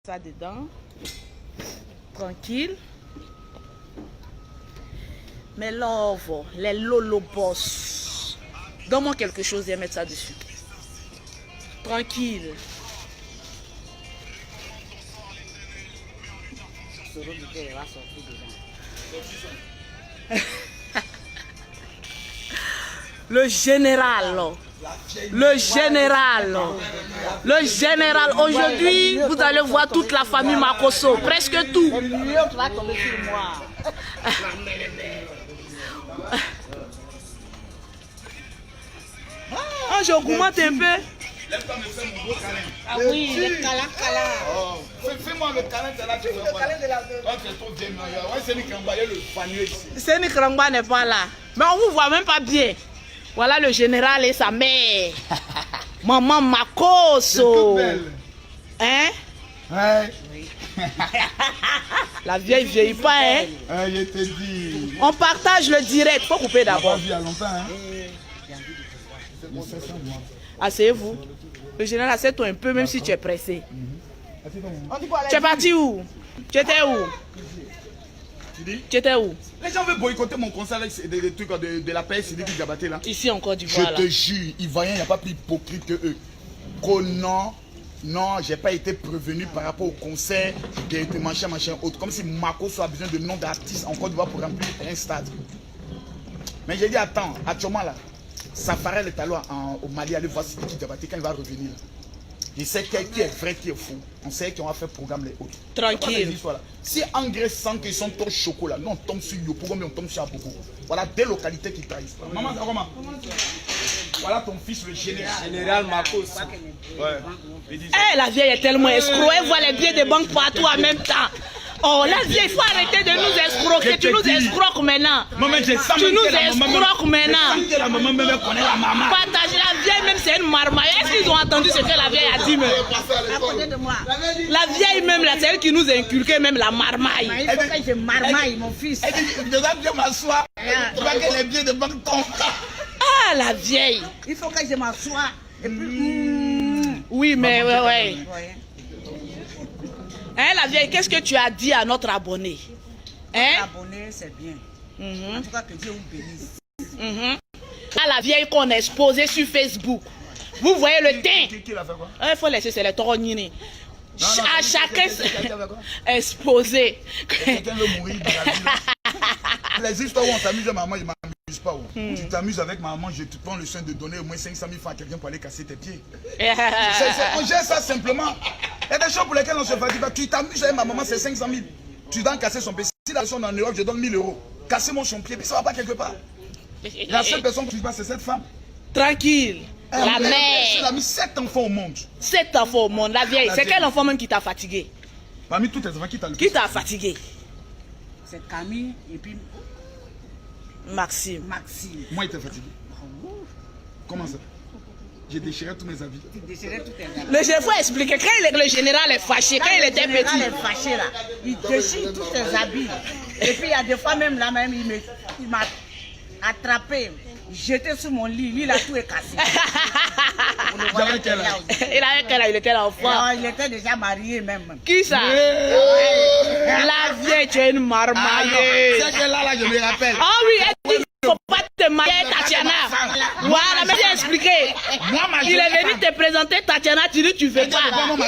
Ça dedans, tranquille. Mais love, les lolo boss. Donne-moi quelque chose et mettre ça dessus. Tranquille. Le général. Le général. Le général. Aujourd'hui, vous allez voir toute la famille Makosso. Presque tout. Ah, j'augmente un peu. Ah oui, le câlin. Fais-moi le câlin de la tête. C'est Nikrangba n'est pas là. Mais on vous voit même pas bien. Voilà le général et sa mère. Maman Makosso. Hein? Ouais. La vieille vieillit pas, hein? Je te dis. On partage le direct. Faut couper d'abord. Il y a longtemps, hein? Asseyez-vous. Le général, assieds-toi un peu, même si tu es pressé. Tu es parti où? Tu étais où? Tu étais où? Les gens veulent boycotter mon concert avec des trucs de la paix, c'est des Diabaté là. Ici en Côte d'Ivoire. Je te jure, Ivoiriens, il n'y a pas plus hypocrite que eux. Non, j'ai pas été prévenu par rapport au concert de machin autre. Comme si Makosso a besoin de nom d'artiste en Côte d'Ivoire pour remplir un stade. Mais j'ai dit, attends, actuellement là, Safarel est allé au Mali aller voir Sidiki Diabaté quand il va revenir. Je sais qui est vrai, qui est fou. On sait qu'on va faire programme les autres. Tranquille. Si en Grèce sent qu'ils sont trop chocolat, nous on tombe sur Yopougon, mais on tombe sur Abogo. Voilà des localités qui trahissent. Maman, comment? Voilà ton fils, le général. Général Makosso. Ouais. Eh, la vieille est tellement escroc. Elle voit les billets de banque partout en même temps. Oh, la vieille, il faut arrêter de nous escroquer. Tu nous escroques maintenant. Tu nous escroques maintenant. Partager la vieille, même c'est une marmaille. Est-ce qu'ils ont entendu ce que la vieille a dit même? La vieille même, c'est elle qui nous a inculqué même la marmaille. Il faut que je marmaille, mon fils. Elle dit, je dois bien m'asseoir. Tu vois que les billets de banque tombent. Ah, la vieille. Il faut que je m'assoie. Et puis... Oui, mais ouais. Hein, la vieille, qu'est-ce que tu as dit à notre abonné? Hein? Abonné, c'est bien. En tout cas, que Dieu vous bénisse. À la vieille qu'on a exposée sur Facebook. Vous voyez le teint? Qui l'a fait quoi? Il faut laisser, c'est les torognini. À chacun exposé. Quelqu'un veut mourir dans la vie. Les histoires où on s'amuse, maman, je m'amuse pas. Tu t'amuses avec maman, je te prends le soin de donner au moins 500 000 francs à quelqu'un pour aller casser tes pieds. On gère ça simplement. Il y a des choses pour lesquelles on se fatigue. Tu t'amuses avec ma maman, c'est 500 000. Tu dois casser son pied. Si la personne est en Europe, je donne 1000 euros. Cassez-moi son pied, mais ça va pas quelque part. La seule personne que tu vois, c'est cette femme. Tranquille. La mère. Elle a mis 7 enfants au monde. 7 enfants au monde, la vieille. C'est quel enfant même qui t'a fatigué? Parmi tous tes enfants, qui t'a le Qui t'a fatigué? C'est Camille et puis Maxime. Maxime. Moi, il t'a fatigué. Comment ça? J'ai déchiré tous mes habits. Tu déchirais tout tes habits. Le général, faut expliquer. Quand le général est fâché, quand il était Le général petit. est fâché là. Il déchire tous ses habits. Et puis il y a des fois même là même, il m'a attrapé, jeté sur mon lit. Lui, là, tout est cassé. J'avais quel âge? Il avait quel âge? Il était l'enfant. Non, il était déjà marié même. Qui ça? La vieille, tu es une marmaille. C'est que là, je me rappelle. Ah oui, elle dit qu'il ne faut pas te marier, Tatiana. Voilà, mais j'ai expliqué. Il est venu te présenter Tatiana, tu dis tu veux pas.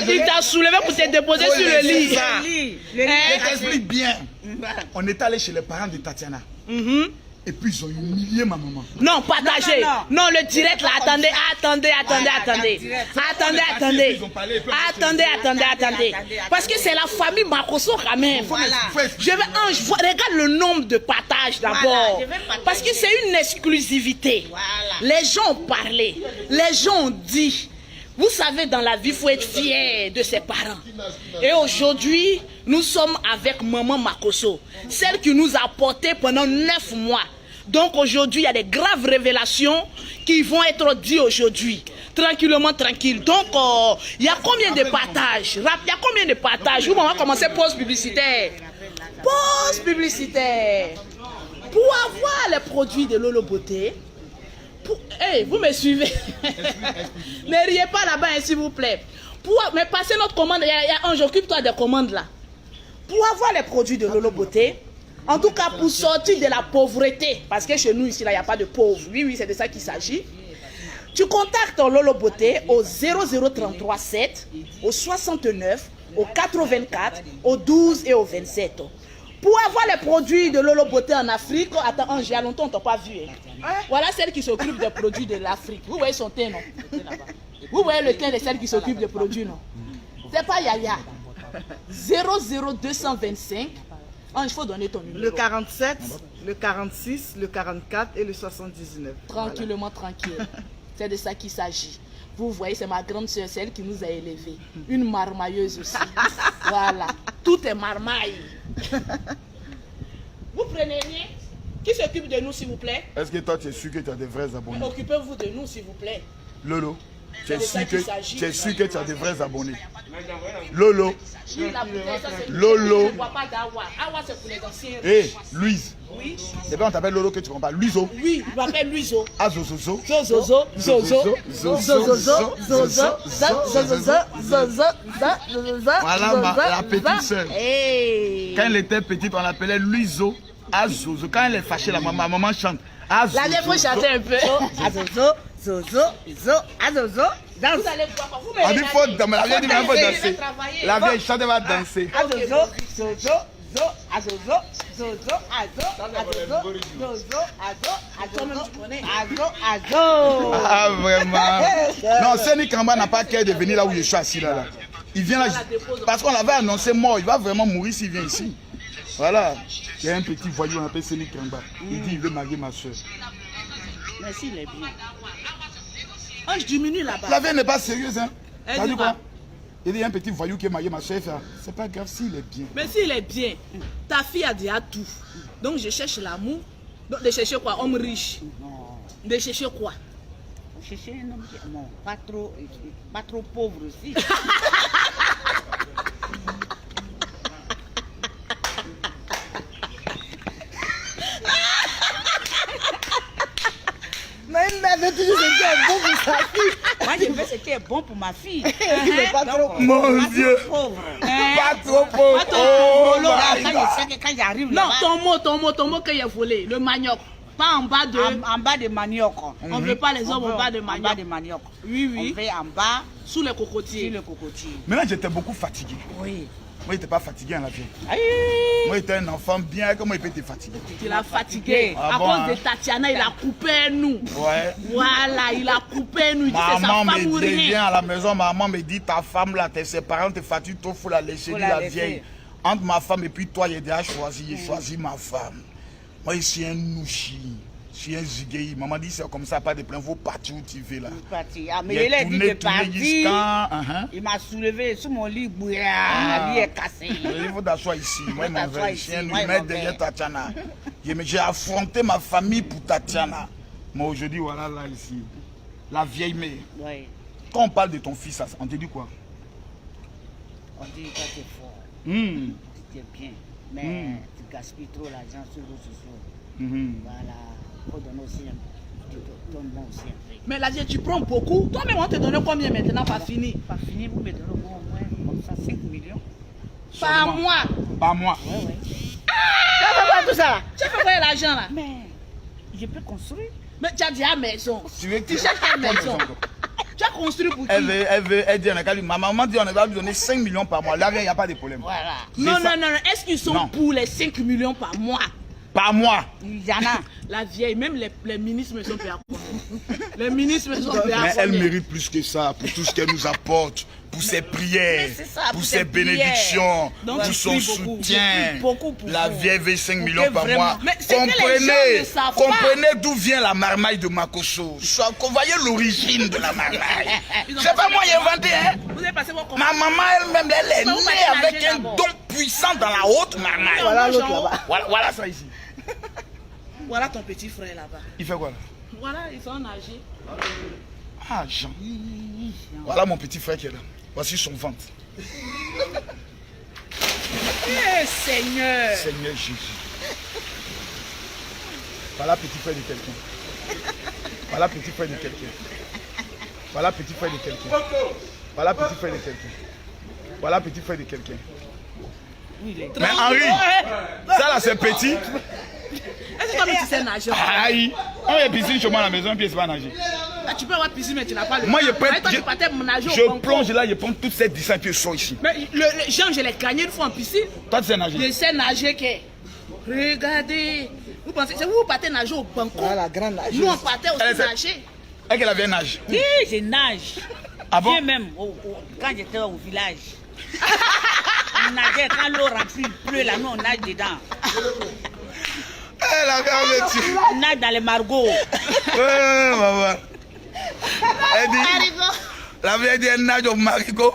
Il t'a soulevé pour te déposer sur le lit. Je t'explique bien. On est allé chez les parents de Tatiana. Et puis ils ont humilié ma maman. Non, partagez. Non, le direct là, attendez. Attendez. Parce que c'est la famille Makosso quand même. Regarde le nombre de partages d'abord. Parce que c'est une exclusivité. Les gens ont parlé. Les gens ont dit. Vous savez, dans la vie, il faut être fier de ses parents. Et aujourd'hui, nous sommes avec maman Makosso, celle qui nous a portés pendant 9 mois. Donc aujourd'hui, il y a des graves révélations qui vont être dites aujourd'hui. Tranquillement, tranquille. Donc, il y a combien de partages? Il y a combien de partages? On va commencer pause publicitaire. Pause publicitaire. Pour avoir les produits de Lolo Beauté, Hey, vous me suivez? Ne riez pas là-bas, s'il vous plaît. Mais passez notre commande, il y a un, j'occupe-toi des commandes là. Pour avoir les produits de Lolo Beauté, en tout cas pour sortir de la pauvreté, parce que chez nous ici, là, il n'y a pas de pauvres. Oui, c'est de ça qu'il s'agit. Tu contactes Lolo Beauté au 0033 7, au 69, au 84, au 12 et au 27. Pour avoir les produits de Lolo Beauté en Afrique, attends, il y a longtemps, on ne t'a pas vu. Hein? Voilà celle qui s'occupe des produits de l'Afrique. Vous voyez son teint, non? Vous voyez le teint de celle qui s'occupe des produits, non? C'est pas Yaya. 00225. Il faut donner ton numéro. Le 47, le 46, le 44 et le 79. Tranquillement, tranquille. C'est de ça qu'il s'agit. Vous voyez, c'est ma grande soeur, celle qui nous a élevés. Une marmailleuse aussi. Voilà. Tout est marmaille. Vous prenez rien? Qui s'occupe de nous, s'il vous plaît? Est-ce que toi, tu es sûr que tu as des vrais abonnés? Occupez-vous de nous, s'il vous plaît. Lolo, tu es sûr que tu as des vrais abonnés? Lolo. Lolo. Je ne bois pas d'Awa. Awa, c'est pour les anciens. Hé, Louise. Oui. C'est pas on t'appelle Lolo que tu comprends pas. Luiso. Oui, je m'appelle Luiso. Ah, Zozozo. Zozozo. Zozo. Zozozo. Voilà la petite soeur. Quand elle était petite, on l'appelait Luiso. Ah, Zozo. Quand elle est fâchée, la maman chante. Ah, Zozo. La dernière fois, chanter un peu. Ah, Zozo, Zozo, Zo, ah, Zozo. Vous allez voir. Vous On dit faut danser. La vieille dit faut danser. La vieille chante va danser. Ah, Zozo, Zozo, Zo, ah, Zozo, Zozo, ah, Zo, ah, Zozo, Zozo, ah, Zo, ah, Zozo, ah, Zo, ah, Zo. Ah, vraiment. Non, Séni Kamba n'a pas qu'à de venir là où je suis assis là. Il vient là parce qu'on l'avait annoncé mort. Il va vraiment mourir s'il vient ici. Voilà. Il y a un petit voyou, on appelle Séni Kamba. Il dit il veut marier ma soeur. Merci, il est bien. Oh, je diminue là-bas. La vieille n'est pas sérieuse, hein. Elle dit quoi? Il dit il y a un petit voyou qui est marié ma soeur. C'est pas grave s'il est bien. Mais s'il est bien, ta fille a déjà tout. Donc je cherche l'amour. Donc de chercher quoi? Homme riche. Non. De chercher quoi? Chercher un homme qui... Non, pas trop pauvre aussi. Mais il m'avait toujours ce qui est bon pour sa fille. Moi, je veux ce qui est bon pour ma fille. Mais pas trop pauvre. Mon Dieu. Pas trop pauvre. Oh, quand j'arrive non, là-bas... ton mot qu'il a volé, le manioc. Pas en bas de... En bas de manioc. On ne veut pas les hommes en bas de manioc. En bas de manioc. Oui, oui. On fait en bas... Sous les cocotiers. Sur le cocotier. Maintenant, j'étais beaucoup fatigué. Oui. Moi, il n'était pas fatigué en la vie. Aïe. Moi, j'étais un enfant bien. Comment il peut être fatigué? Il a fatigué. Ah à bon, cause hein? de Tatiana, il a coupé nous. Ouais. Voilà, il a coupé nous. Il dit c'est sa Maman femme ou me dit, rien. viens à la maison, maman me dit, ta femme là, ses parents te fatiguent, il faut la laisser, dit la vieille. Entre ma femme et puis toi, j'ai déjà choisi, j'ai choisi ma femme. Moi, je suis un nouchi. Je suis un zigueï. Maman dit, c'est comme ça, pas de plein, il faut partir où tu veux là. Ah, mais il a dit de partir. Il m'a soulevé sous mon lit, le lit est cassé. Il faut t'asseoir ici. Moi, je suis un nouchi derrière Tatiana. J'ai affronté ma famille pour Tatiana. Moi, aujourd'hui, voilà, là, ici. La vieille mère. Oui. Quand on parle de ton fils, on te dit quoi? On dit que tu es fort. Tu es bien. Mais tu gaspilles trop l'argent sur les sociaux. Voilà. Il faut donner aussi un peu. Donne-moi aussi un peu. Mais là, tu prends beaucoup. Toi-même, on te donne combien maintenant? Pas fini. Pas fini, vous me donnez au moins comme ça 5 millions. Par mois. Par mois. Oui, oui. Tu as fait quoi tout ça là? Tu as fait quoi l'argent là? Mais je peux construire. Mais tu as dit à maison. Tu cherches quelle maison? Tu as construit pour qui? Elle dit, ma maman dit on va lui donner 5 millions par mois. Là, il n'y a pas de problème. Voilà. Non. Est-ce qu'ils sont pour les 5 millions par mois? Par mois. Il y en a. La vieille, même les ministres me sont payés à combien? Les ministres me sont payés à combien? Mais elle mérite plus que ça pour tout ce qu'elle nous apporte, pour ses prières, pour ses bénédictions, pour son soutien. La vieille veut 5 millions par mois. Comprenez d'où vient la marmaille de Makosso. Vous voyez l'origine de la marmaille. C'est pas moi qui ai inventé. Ma maman elle-même, elle est née avec un don puissant dans la haute marmaille. Voilà l'autre là-bas. Voilà ça ici. Voilà ton petit frère là-bas. Il fait quoi là? Voilà, ils sont nagés. Ah, Jean. Voilà mon petit frère qui est là. Voici son ventre. Eh, Seigneur. Seigneur Jésus. Voilà petit frère de quelqu'un. Voilà petit frère de quelqu'un. Voilà petit frère de quelqu'un. Voilà petit frère de quelqu'un. Voilà petit frère de quelqu'un. Mais Henri, ça là c'est petit. Est-ce que toi tu sais nager? Aïe, on a une piscine chez moi à la maison, puis il ne sait pas nager. Là, tu peux avoir piscine, mais tu n'as pas le. Moi, je plonge là, je prends toutes ces distances, puis je sors ici. Mais Jean, je l'ai gagné une fois en piscine. Toi, tu sais nager? Je sais nager, que. Regardez. Vous pensez, c'est vous partez nager au Banco? Ah, la grande nageuse. Nous, on partait aussi nager. Est-ce qu'elle avait nage? Oui, je nage. Ah bon? Même, quand j'étais au village. On nageait, quand l'eau remplit, il pleut, là, nous, on nage dedans. Elle avait un métier. On nage dans les margots. Ouais, maman. Elle dit, la vieille dit, elle nage au marigot.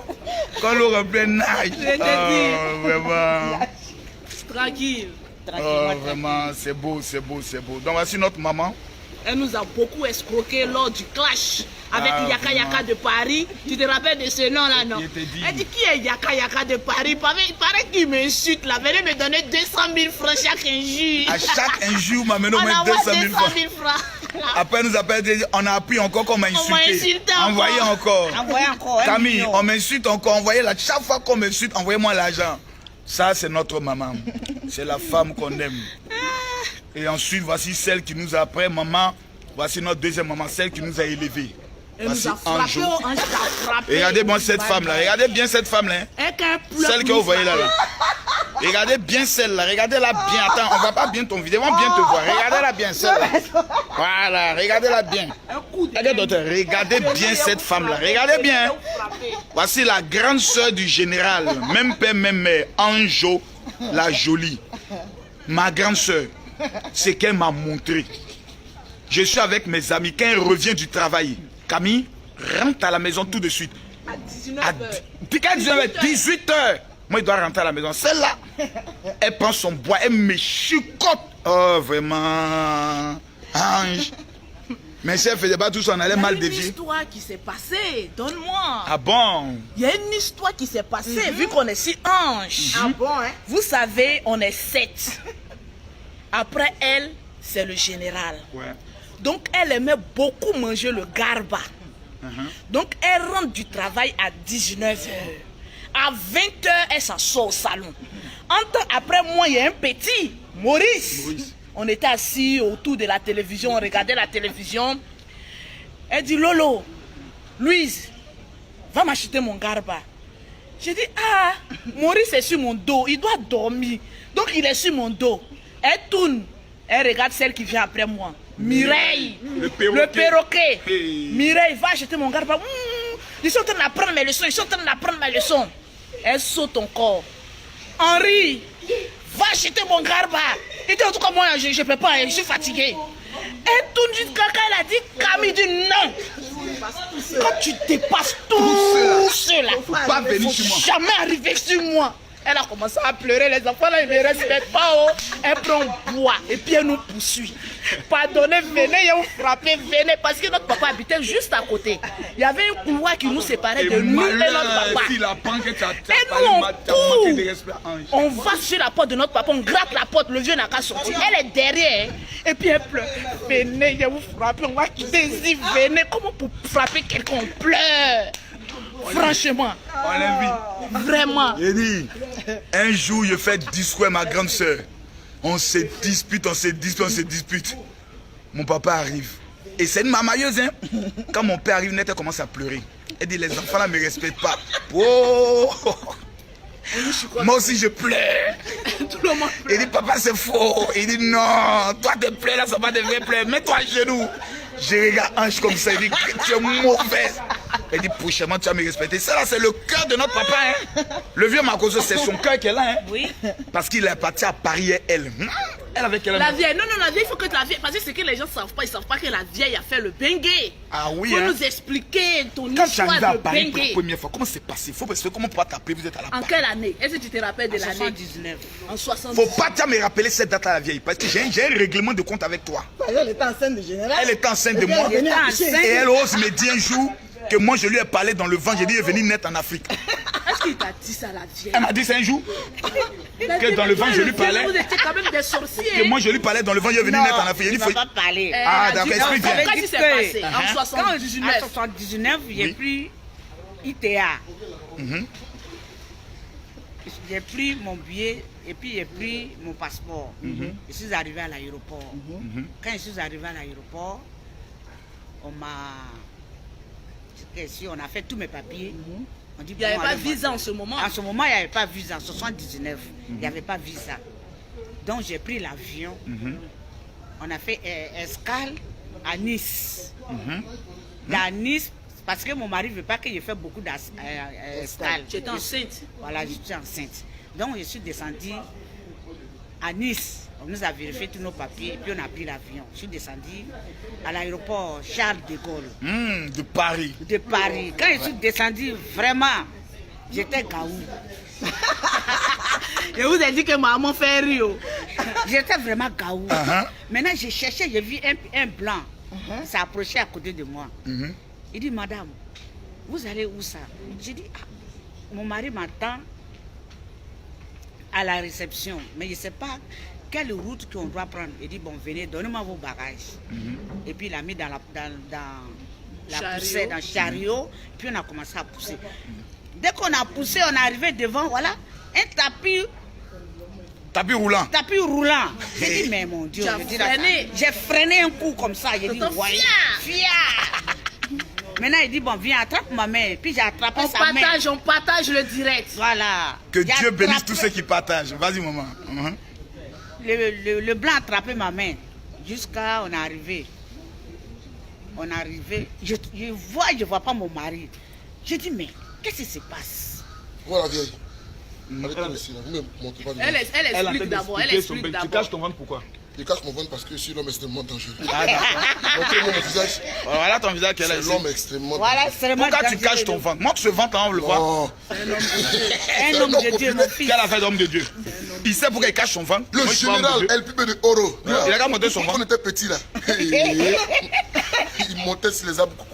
Quand l'eau remplit, elle nage. Oh, vraiment. Tranquille. Oh, vraiment, c'est beau, c'est beau, c'est beau. Donc, voici notre maman. Elle nous a beaucoup escroqué lors du clash avec Yaka Yaka de Paris. Tu te rappelles de ce nom-là, non? Elle dit, qui est Yaka Yaka de Paris? Il paraît qu'il m'insulte là. Venez me donner 200 000 francs chaque injure. À chaque injure, m'a mené au moins 200 000 francs. Après, nous appelle, on a appris encore qu'on m'a insulté. Envoyez encore. Envoyez encore. Camille, on m'insulte encore. Envoyez là. Chaque fois qu'on m'insulte, envoyez-moi l'argent. Ça, c'est notre maman. C'est la femme qu'on aime. Et ensuite, voici celle qui nous a après, maman. Voici notre deuxième maman, celle qui nous a élevés. Voici Anjo. Regardez bien cette femme-là. Regardez bien cette femme-là. Celle que vous voyez là. Regardez bien celle-là. Regardez-la bien. Attends, on ne va pas bien ton vidéo. On va bien te voir. Regardez-la bien celle-là. Voilà, regardez-la bien. Regardez bien cette femme-là. Regardez bien. Voici la grande soeur du général. Même père, même mère. Anjo, la jolie. Ma grande soeur. C'est qu'elle m'a montré. Je suis avec mes amis. Quand elle revient du travail, Camille, rentre à la maison tout de suite. À 19h. 18h. Moi, il dois rentrer à la maison. Celle-là, elle prend son bois, elle me chicote. Oh, vraiment. Ange. Mais si elle faisait pas tout ça, on allait mal dévier. Il y a une histoire qui s'est passée. Donne-moi. Ah bon? Il y a une histoire qui s'est passée, vu qu'on est si ange. Ah bon, hein? Vous savez, on est 7. Après elle, c'est le général. Ouais. Donc, elle aimait beaucoup manger le garba. Donc, elle rentre du travail à 19h. À 20h, elle s'en sort au salon. Après moi, il y a un petit, Maurice. On était assis autour de la télévision, on regardait la télévision. Elle dit, Lolo, Louise, va m'acheter mon garba. J'ai dit, ah, Maurice est sur mon dos, il doit dormir. Donc, il est sur mon dos. Elle tourne, elle regarde celle qui vient après moi. Mireille, le perroquet. Hey. Mireille, va acheter mon garba. Ils sont en train d'apprendre mes leçons, Elle saute encore. Henri, va acheter mon garba. Il dit en tout cas, moi, je ne peux pas, je suis fatigué. Elle tourne jusqu'à quand elle a dit, Camille dit non. Quand tu dépasses tout cela, faut pas venir sur moi. Jamais arriver sur moi. Elle a commencé à pleurer, les enfants là, ils ne respectent pas. Oh. Elle prend bois et puis elle nous poursuit. Pardonnez, venez, vous frappez, venez. Parce que notre papa habitait juste à côté. Il y avait un couloir qui nous séparait de nous et notre papa. Et nous, on va sur la porte de notre papa, on gratte la porte, le vieux n'a qu'à sortir. Elle est derrière. Et puis elle pleure. Venez, je vous frappe, on va quitter ici, venez. Comment pour frapper quelqu'un, on pleure? Franchement, on l'invite. Vraiment. Il dit, un jour, je fais discours à ma grande soeur. On se dispute. Mon papa arrive. Et c'est une mamailleuse, hein. Quand mon père arrive, elle commence à pleurer. Elle dit, les enfants là ne me respectent pas. Oh. Moi aussi, je pleure. Tout le monde pleure. Il dit, papa, c'est faux. Il dit, non, toi, tu pleures là, ça va te faire pleurer. Mets-toi à genoux. Je regarde Ange comme ça, il dit, tu es mauvaise. Elle dit, prochainement, tu vas me respecter. Ça, là, c'est le cœur de notre papa. Hein. Le vieux Marcoso, c'est son cœur qu'elle a. Hein. Oui. Parce qu'il est parti à Paris, elle. Elle avec elle. La vieille, non, la vieille, il faut que la vieille. Parce que c'est que les gens ne savent pas. Ils ne savent pas que la vieille a fait le bengue. Ah oui. Il faut hein. nous expliquer ton Quand histoire tu arrives à de Paris pour bengue. la première fois, comment c'est passé? Il faut parce que comment pouvoir t'appeler, vous êtes à la En quelle année? Est-ce que tu te rappelles de l'année? 79. En 79. Faut pas te me rappeler cette date à la vieille. Parce que j'ai un règlement de compte avec toi. Elle était enceinte de général. Elle était enceinte de moi. Et elle ose me dire un jour que moi je lui ai parlé dans le vent. J'ai dit, il est venu naître en Afrique. Est-ce qu'il t'a dit ça, la vieille? Elle m'a dit ça un jour. Que dans le vent je lui parlais. Vous étiez quand même des sorciers. Que moi je lui parlais dans le vent, il est venu naître en Afrique. Il ne m'a pas parlé. Ah d'accord, explique bien. Qu'est-ce qui s'est passé en En 79? 79, j'ai pris ITA. J'ai pris mon billet et puis j'ai pris mon passeport. Je suis arrivé à l'aéroport. Quand je suis arrivé à l'aéroport, on a fait tous mes papiers. On dit, il n'y avait pas de visa en ce moment. En ce moment, il n'y avait pas de visa. En 79, il n'y avait pas de visa. Donc j'ai pris l'avion. On a fait escale à Nice. À Nice, parce que mon mari ne veut pas que je fasse beaucoup d'escale. J'étais enceinte. Voilà, j'étais enceinte. Donc je suis descendue à Nice. On nous a vérifié tous nos papiers et puis on a pris l'avion. Je suis descendue à l'aéroport Charles de Gaulle. De Paris. De Paris. Quand je suis descendue, vraiment, j'étais gaou. Et vous avez dit que maman fait Rio. J'étais vraiment gaou. Maintenant, j'ai cherché, j'ai vu un blanc. s'est approché à côté de moi. Il dit, madame, vous allez où ça? J'ai dit, ah, mon mari m'attend à la réception, mais je ne sais pas quelle route qu'on doit prendre. Il dit, bon, venez, donnez-moi vos bagages. Et puis il a mis dans la poussée, dans le chariot, puis on a commencé à pousser. Dès qu'on a poussé, on est arrivé devant, voilà, un tapis. Tapis roulant. Tapis roulant. J'ai dit, mais mon Dieu, j'ai freiné un coup comme ça. J'ai dit, ouais, fier. Maintenant, il dit, bon, viens, attrape ma main. Puis j'ai attrapé sa main. On partage le direct. Voilà. Que Dieu bénisse tous ceux qui partagent. Vas-y, maman. Le blanc a attrapé ma main. Jusqu'à on est arrivé. On est arrivé. Je vois pas mon mari. Je dis, mais qu'est-ce qui se passe? Voilà, vieille. Elle explique d'abord. Tu caches ton ventre pourquoi? Je cache mon ventre parce que je suis l'homme extrêmement dangereux. Ah, d'accord. Montrez-moi mon visage. Voilà ton visage qu'elle a C'est l'homme extrêmement voilà, dangereux. Pourquoi tu caches ton ventre? Montre ce ventre là, on le voit. Oh. Un homme de Dieu, mon fils. Quelle affaire d'homme de Dieu? Il sait pourquoi il cache son ventre. Le général El Pibe de Oro. Il a qu'à monter son ventre. On était petits là. Il montait sur les arbres.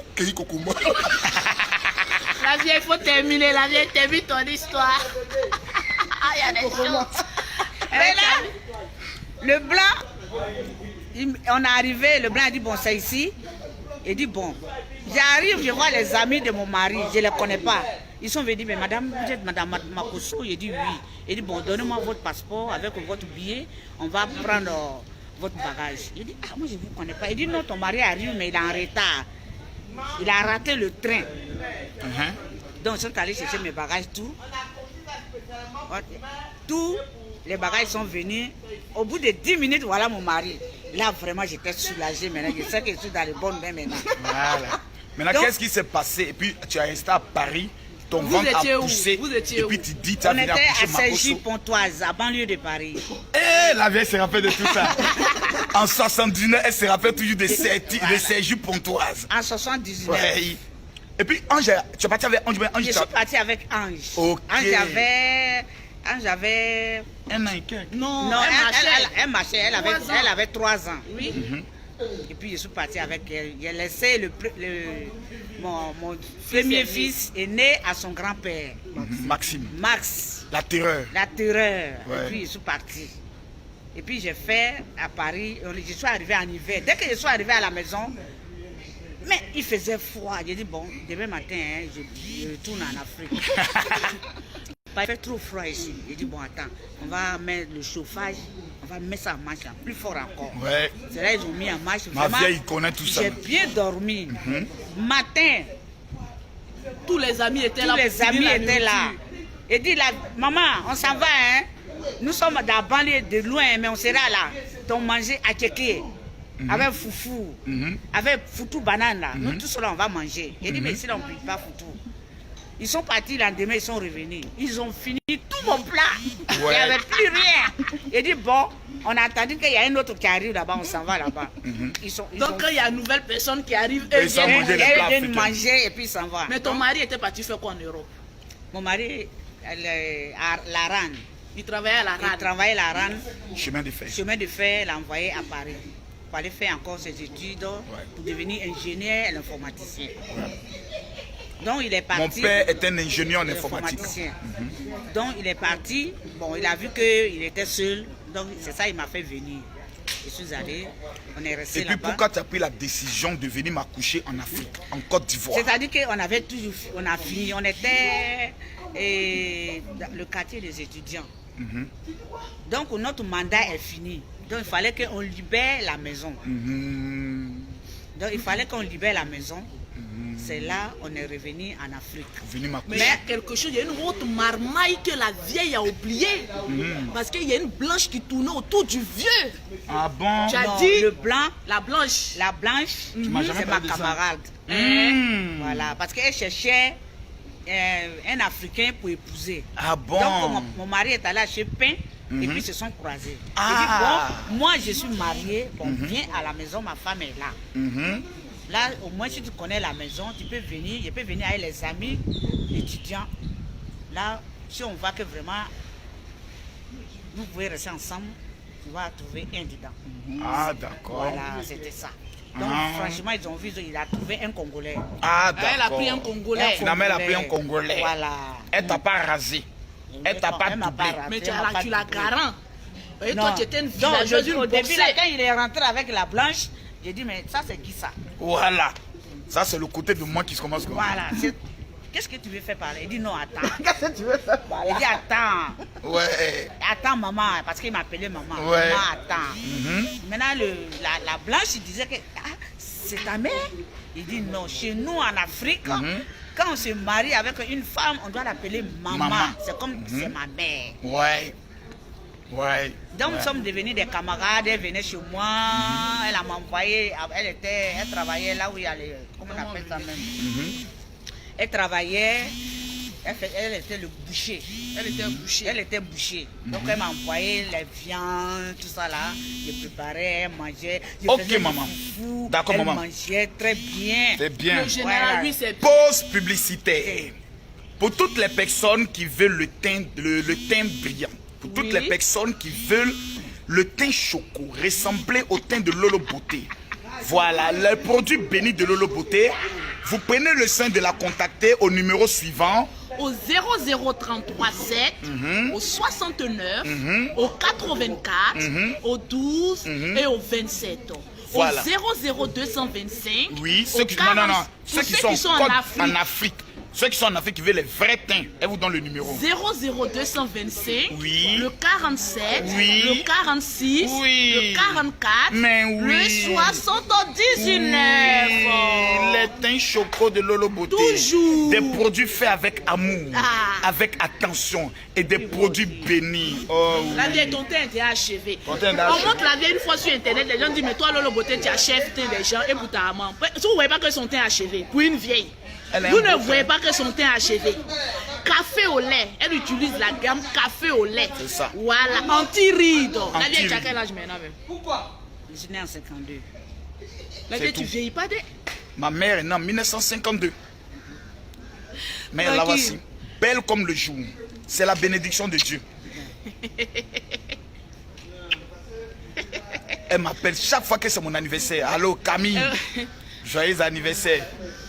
La vieille, il faut terminer. La vieille, termine ton histoire. Ah, il y a des choses. Mais là, le blanc, on est arrivé, le blanc a dit, bon, c'est ici. Il dit, bon, j'arrive, je vois les amis de mon mari, je ne les connais pas. Ils sont venus, mais madame, vous êtes madame Makosso? Il dit, oui. Il dit, bon, donnez-moi votre passeport avec votre billet, on va prendre votre bagage. Il dit, ah, moi je ne vous connais pas. Il dit, non, ton mari arrive, mais il est en retard. Il a raté le train. Donc, ils sont allés chercher mes bagages, tout. Tous les bagages sont venus. Au bout de 10 minutes, voilà mon mari. Là, vraiment, j'étais soulagée maintenant. Je sais que je suis dans les bonnes mains maintenant. Voilà. Maintenant, qu'est-ce qui s'est passé? Et puis, tu es resté à Paris. Ton ventre a poussé. Et puis, tu dis, tu as on venu était à accoucher Cergy-Pontoise, à banlieue de Paris. Eh, la vieille se rappelle de tout ça. En 79, elle se rappelle toujours de Cergy-Pontoise. En 79. Ouais. Et puis, Ange, tu es parti avec Ange? Je suis parti avec Ange. Ok. Ange avait... Un an et quelques. Non, Elle marchait, elle avait 3 ans. Oui. Et puis je suis parti avec elle. J'ai laissé mon premier fils est né à son grand-père. Maxime. Max. La terreur. La terreur. Ouais. Et puis je suis parti. Et puis j'ai fait à Paris, je suis arrivé en hiver. Dès que je suis arrivé à la maison, mais il faisait froid. J'ai dit, bon, demain matin, hein, je retourne en Afrique. Il fait trop froid ici. J'ai dit, bon, attends, on va mettre le chauffage, on va mettre ça en marche, plus fort encore. Ouais. C'est là ils ont mis en marche. Ma vieille connaît tout ça. J'ai bien dormi. Matin, tous les amis étaient là. tous les amis étaient là. Et dit, maman, on s'en va, hein. Nous sommes dans la banlieue de loin, mais on sera là. Donc manger à Tchéké. Avec foufou, avec foutou banane là. Nous tous là on va manger. Il dit mais ici là on ne peut pas foutou. Ils sont partis le lendemain, ils sont revenus. Ils ont fini tout mon plat. Il n'y avait plus rien. Il dit bon, on a entendu qu'il y a un autre qui arrive là-bas, on s'en va là-bas. Donc quand il y a une nouvelle personne qui arrive, Ils viennent manger et puis ils s'en vont. Mais ton mari était parti faire quoi en Europe? Mon mari, à la RAN. Il travaillait à la RAN. Il travaillait à la RAN. Chemin de fer. Chemin de fer, l'a envoyé à Paris. Il fallait faire encore ses études pour devenir ingénieur et informaticien. Donc il est parti. Mon père est un ingénieur en informatique. Donc il est parti. Bon, il a vu qu'il était seul. Donc c'est ça, il m'a fait venir. Je suis allée, on est resté Et puis là-bas. pourquoi tu as pris la décision de venir m'accoucher en Afrique, en Côte d'Ivoire? C'est-à-dire qu'on avait toujours, on a fini, on était dans le quartier des étudiants. Donc notre mandat est fini. Donc il fallait qu'on libère la maison. Donc il fallait qu'on libère la maison. C'est là on est revenu en Afrique. Mais il y a quelque chose, il y a une autre marmaille que la vieille a oubliée. Parce qu'il y a une blanche qui tournait autour du vieux. Ah bon? Tu as Non, dit le blanc, la blanche. la blanche, Tu m'as jamais c'est ma parlé de ça. camarade. Voilà, parce qu'elle cherchait un Africain pour épouser. Ah bon? Donc mon mari est allé acheter pain et puis ils se sont croisés. Ah. Il dit, bon, moi je suis mariée, bon, viens à la maison, ma femme est là. Là, au moins, si tu connais la maison, tu peux venir, je peux venir avec les amis étudiants. Là, si on voit que vraiment, nous pouvons rester ensemble, tu vas trouver un dedans. Ah d'accord. Voilà, c'était ça. Donc, franchement, ils ont vu, il a trouvé un Congolais. Ah d'accord. Elle a pris un Congolais. Finalement, elle a pris un Congolais. Voilà. Elle t'a pas rasé. Elle t'a pas Elle m'a doublé. rasé, Mais elle m'a pas tu l'as doublé. garant. Et Non. toi, tu étais une Donc, villageoise, une au début, là, boxée. quand il est rentré avec la blanche, j'ai dit, mais ça, c'est qui ça? Voilà. Ça, c'est le côté de moi qui se commence comme ça. Voilà. Qu'est-ce que tu veux faire parler? Il dit, non, attends. Qu'est-ce que tu veux faire parler? Il dit, attends. Ouais. Attends, maman, parce qu'il m'appelait maman. Ouais. Maman, attends. Maintenant, la blanche, il disait que c'est ta mère. Il dit non, chez nous en Afrique, quand on se marie avec une femme, on doit l'appeler maman. Maman. C'est comme c'est ma mère. Ouais. Ouais. Donc nous sommes devenus des camarades, elle venait chez moi, elle m'a envoyé, elle travaillait là où il y a les, comment on appelle ça même? Elle travaillait, elle était le boucher. Elle était bouchée. Elle était bouchée. Donc elle m'a envoyé les viandes, tout ça là. Je préparais, elle mangeait. Je Ok, faisais maman. du foufou. D'accord, elle maman. mangeait très bien. C'est bien. Le général, Voilà. lui, c'est Pause publicitaire. Pour toutes les personnes qui veulent le teint brillant, pour toutes les personnes qui veulent le teint choco, ressembler au teint de Lolo Beauté. Voilà, le produit béni de Lolo Beauté. Vous prenez le soin de la contacter au numéro suivant. au 00337, au 69, au 84, au 12 et au 27. Voilà. Au 00225. Oui, au ceux qui, 40, non, pour ceux qui sont en Afrique. Ceux qui sont en Afrique, qui veulent les vrais teints, elle vous donne le numéro. 00225, Oui. le 47, Oui. le 46, Oui. le 44, Mais oui. le 79. Oui, les teints choco de Lolo Beauté. Toujours. Des produits faits avec amour, Ah. avec attention et des produits bénis. Oh, oui. La vieille, ton teint était achevé. Ton teint est On achevé. montre la vieille une fois sur internet, les gens disent mais toi Lolo Beauté tu achèves le teint des gens et pour ta maman. Si vous ne voyez pas que son teint est achevé, pour une vieille, Elle a vous un ne beau voyez teint. pas que son teint est achevé. Café au lait, elle utilise la gamme café au lait. C'est ça. Voilà, anti-rides. La vieille, tu as Anti-rides. quel âge maintenant même? Je suis né en 52. La C'est vieille, tu tout. vieillis pas de... Ma mère est née en 1952. Mais la Tranquille. voici, belle comme le jour. C'est la bénédiction de Dieu. Elle m'appelle chaque fois que c'est mon anniversaire. Allô Camille, joyeux anniversaire.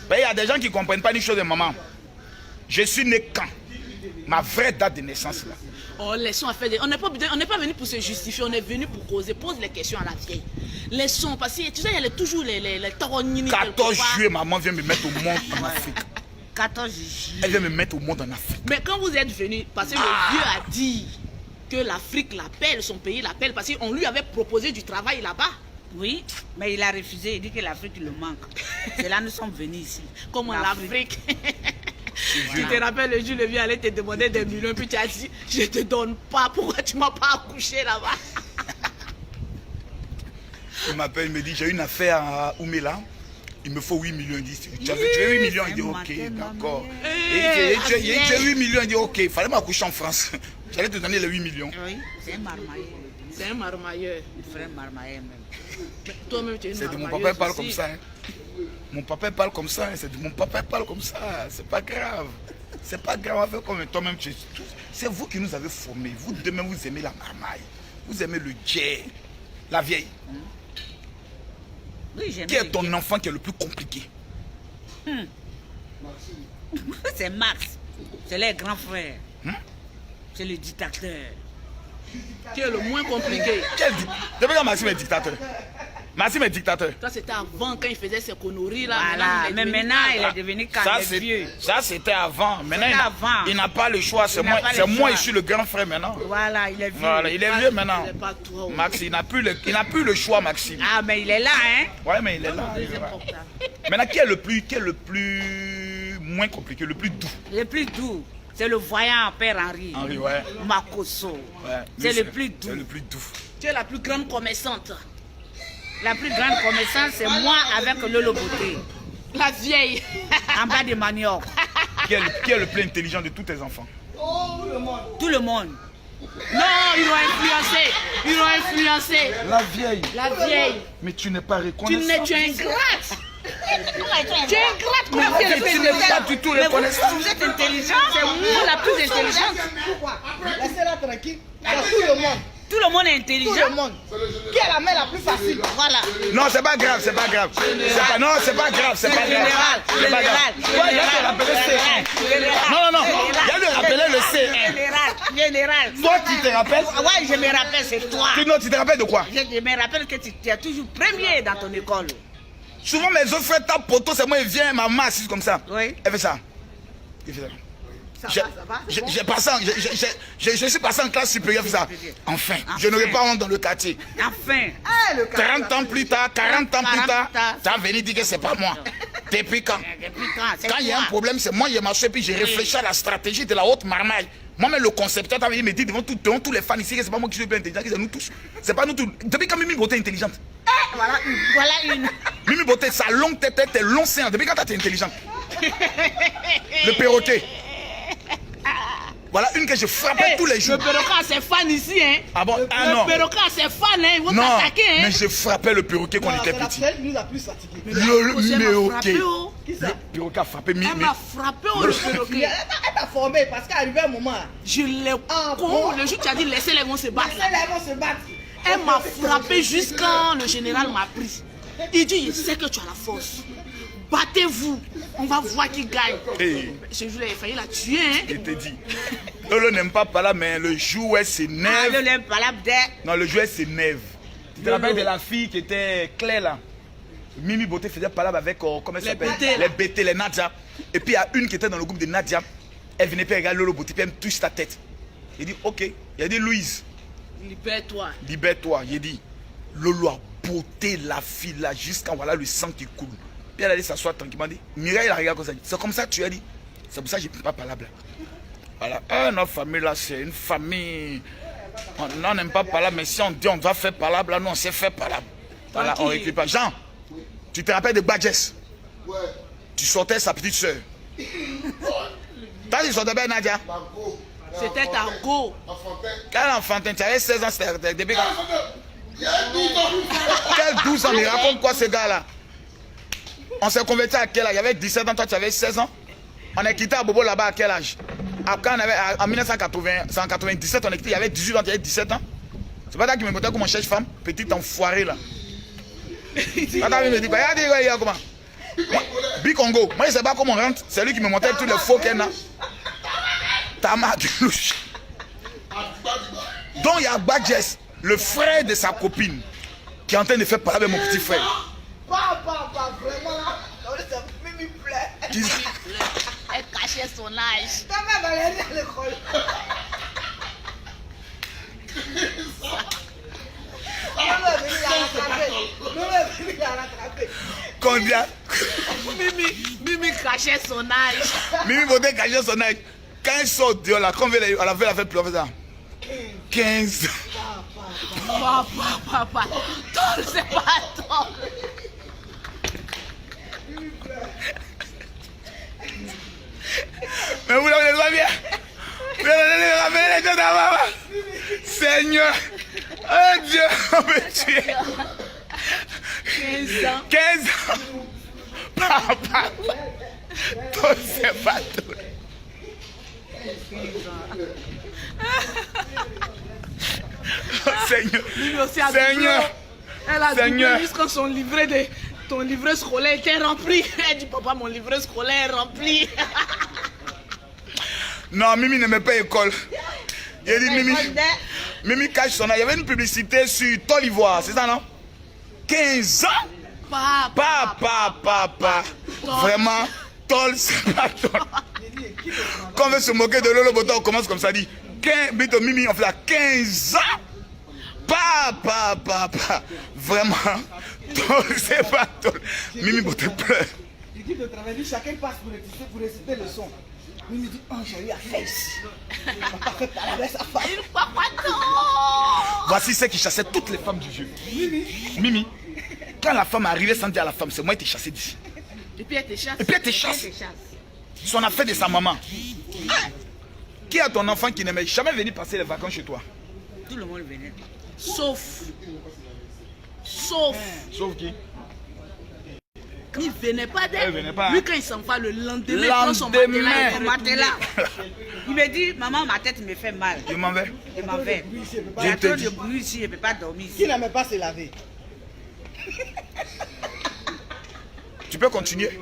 Mais il y a des gens qui ne comprennent pas une chose de maman. Je suis né quand? Ma vraie date de naissance là. Oh, laissons à faire des... On n'est pas venu pour se justifier, on est venu pour causer. Pose les questions à la vieille. Laissons, parce que tu sais, il y a toujours les tarognini. 14 juillet, maman vient me mettre au monde en Afrique. 14 juillet. Elle vient me mettre au monde en Afrique. Mais quand vous êtes venu, parce que le vieux a dit que l'Afrique l'appelle, son pays l'appelle, parce qu'on lui avait proposé du travail là-bas. Oui, mais il a refusé. Il dit que l'Afrique le manque. C'est là que nous sommes venus ici. Comment l'Afrique? Tu te rappelles le jour le vieux allait te demander des millions, puis tu as dit, je te donne pas, pourquoi tu m'as pas accouché là-bas? Il m'appelle, il me dit, j'ai une affaire à Oumela. Il me faut 8 millions. Il dit, tu veux 8 millions? Il dit, ok, d'accord. J'ai 8 millions. Il dit, ok, il fallait m'accoucher en France. J'allais te donner les 8 millions. Oui, c'est un marmailleur. C'est un marmailleur. Un frère marmailleur même. Toi-même, tu es une C'est de mon marmailleuse papa, il parle aussi. comme ça. Hein. Mon papa il parle comme ça. Hein. C'est de mon papa, il parle comme ça. C'est pas grave. C'est pas grave. On va faire comme toi-même. C'est vous qui nous avez formés. Vous demain, vous aimez la marmaille. Vous aimez le djé. La vieille. Oui, j'aime Qui est ton enfant qui est le plus compliqué? C'est Max. C'est les grands frères. C'est le dictateur. Qui est le moins compliqué. Depuis quand Maxime est dictateur? Maxime est dictateur. Ça c'était avant quand il faisait ses conneries là. Voilà, mais maintenant il est devenu calme vieux. Ça c'était avant. Maintenant avant. il n'a pas le choix. C'est moi, je suis le grand frère maintenant. Voilà, il est vieux. Voilà, il est vieux maintenant. Il est pas toi. Maxime, il n'a plus le choix, Maxime. Ah, mais il est là, hein? Ouais, mais il est là. Maintenant, qui est le plus moins compliqué, le plus doux? Le plus doux, c'est le voyant Père Henri. Henri, ouais. Makoso. Ouais, c'est le plus doux. C'est le plus doux. Tu es la plus grande commerçante. La plus grande connaissance, c'est moi avec Lolo Beauté. La vieille. En bas de manioc. Qui est le plus intelligent de tous tes enfants? Tout le monde. Non, ils l'ont influencé. Ils l'ont influencé. La vieille. La vieille. Mais tu n'es pas reconnaissant. Tu es ingrate. Tu es ingrate. Tu n'es pas du tout reconnaissant. Vous êtes intelligente. C'est moi la plus intelligente. Laissez-la tranquille. C'est tout le monde. Tout le monde est intelligent. Tout le monde. Qui est la main la plus facile? Voilà. Non, c'est pas grave, c'est pas grave. Non, c'est pas grave, c'est pas grave. C'est pas grave. Ouais, il y a de rappeler le C1. Non. Il y a de rappeler le C1. Général. Toi, tu te rappelles? Ouais, je me rappelle, c'est toi. Non, tu te rappelles de quoi? Je me rappelle que tu es toujours premier dans ton école. Souvent, mes autres frères tapent poteau, c'est moi, ils viennent, maman assise comme ça. Oui. Elle fait ça. Il fait ça. Je suis passé en classe supérieure, ça. Enfin, je n'aurai pas honte dans le quartier. Enfin. 30 ans plus tard, 40 ans plus tard, tu as venu dire que c'est pas moi. Depuis quand? Quand il y a un problème, c'est moi, je marche et puis j'ai réfléchi à la stratégie de la haute marmaille. Moi-même, le concepteur, tu as venu me dire devant tous les fans ici que c'est pas moi qui suis le plus intelligent, que c'est nous tous. C'est pas nous tous. Depuis quand Mimi Beauté est intelligente? Voilà une. Mimi Beauté, sa longue tête, tes longs seins. Depuis quand tu es intelligente? Le perroquet. Voilà une que je frappais tous les jours. Le perroquet a ses fans ici, hein. Ah bon? Ah non. Le perroquet a ses fans, hein. Ils vont Non, t'attaquer, hein. mais je frappais le perroquet quand on était petit. C'est lui la plus fatiguée. Le perroquet. Qui ça? Le perroquet a frappé Elle m'a frappé, oh, le perroquet. Elle t'a formé parce qu'à arrivé un moment. Je l'ai con. Le jour où tu as dit laissez-les, vont se battre. Laissez-les, vont se battre. Elle m'a frappé jusqu'à le général m'a pris. Il dit, je sais que tu as la force. Battez-vous. On va voir qui gagne. Hey. Ce jour-là, il a failli la tuer. Hein? Je te dis. Lolo n'aime pas là, mais le jour où elle s'énerve. Ah, Lolo n'aime pas là, non, le jour où elle s'énerve. Tu te rappelles de la fille qui était Claire là? Mimi Beauté faisait palabre avec, comment elle s'appelle? Les BT, les Nadia. Et puis il y a une qui était dans le groupe de Nadia. Elle venait puis regarder Lolo Beauté, puis elle me touche sa tête. Il dit, ok. Il a dit, Louise. Libère-toi. Libère-toi. Il dit, Lolo a beauté la fille là jusqu'à voilà le sang qui coule. Puis elle allait s'asseoir tranquillement. Dit, Mireille, il a regardé comme ça. C'est comme ça que tu as dit. C'est pour ça que je ne peux pas parler là. Voilà. Notre famille là, c'est une famille. On n'aime pas parler, mais si on dit on doit faire parler là, nous on sait faire parler. Voilà, on récupère pas. Jean, tu te rappelles de Badges? Ouais. Tu sortais sa petite soeur. Toi, tu sortais bien Nadia? C'était ta go. Quel enfantin? Tu avais 16 ans, c'était depuis quand? Il y a 12 ans. Quel 12 ans? Mais raconte quoi ce gars-là? On s'est converti à quel âge? Il y avait 17 ans, toi tu avais 16 ans. On est quitté à Bobo là-bas à quel âge? Après, en 1997, on est quitté, il y avait 18 ans, tu avais 17 ans. C'est pas toi qui me montait comme on cherche femme, petite enfoirée là. Attends, il me dit, regarde comment? Bicongo, moi je sais pas comment on rentre, c'est lui qui me montait tous les faux qu'elle a. Tama de louche. Donc il y a Badges, le frère de sa copine, qui est en train de faire parler avec mon petit frère. Pas vraiment. Mimi plaît. Elle cachait son âge. Ta mère va aller à l'école. Combien? Mimi cachait son âge. Mimi Beauté cachait son âge. Quand elle sort dehors, là, quand elle a fait plus, ça. 15. Papa. Toi, c'est pas toi. Mais vous l'avez pas bien. Vous l'avez ramené les gens d'avant. Seigneur. Oh Dieu, on me tue. 15 ans. 15 ans. Papa. Toi, c'est pas tout. Oh, Seigneur. Lui aussi a Seigneur. doublé. Elle a Seigneur. doublé jusqu'à son livret de... Ton livret scolaire était rempli. Elle dit, papa, mon livret scolaire est rempli. Non, Mimi n'aimait pas l'école. Il a dit, Mimi, Mimi cache son âge. Il y avait une publicité sur Tol Ivoire, c'est ça, non? 15 ans? Papa. Vraiment, Tol, c'est pas Tol. Quand on veut se moquer de Lolo Boto, on commence comme ça, dit 15, Mimi, on fait là 15 ans? Papa. Vraiment, Tol, c'est pas Tol. Mimi Boto pleure. L'équipe de travail dit chacun passe pour réciter le son. Mimi dit, oh, j'ai eu à faire ici. Papa fait parler sa femme. Voici ceux qui chassaient toutes les femmes du jeu. Mimi. Quand la femme arrivait sans dire à la femme, c'est moi qui t'ai chassé d'ici. Et puis elle te chasse. Son affaire de sa maman. Qui a ton enfant qui n'aimait jamais venir passer les vacances chez toi? Tout le monde venait. Sauf qui? il venait pas d'elle. venait pas. Lui, quand il s'en va le lendemain, il prend son matelas. Il me dit, maman, ma tête me fait mal. Je m'en vais. Il m'en fait. Il y a trop de bruit ici, je ne peux pas dormir ici. Qui n'aimait pas se laver? Tu peux continuer.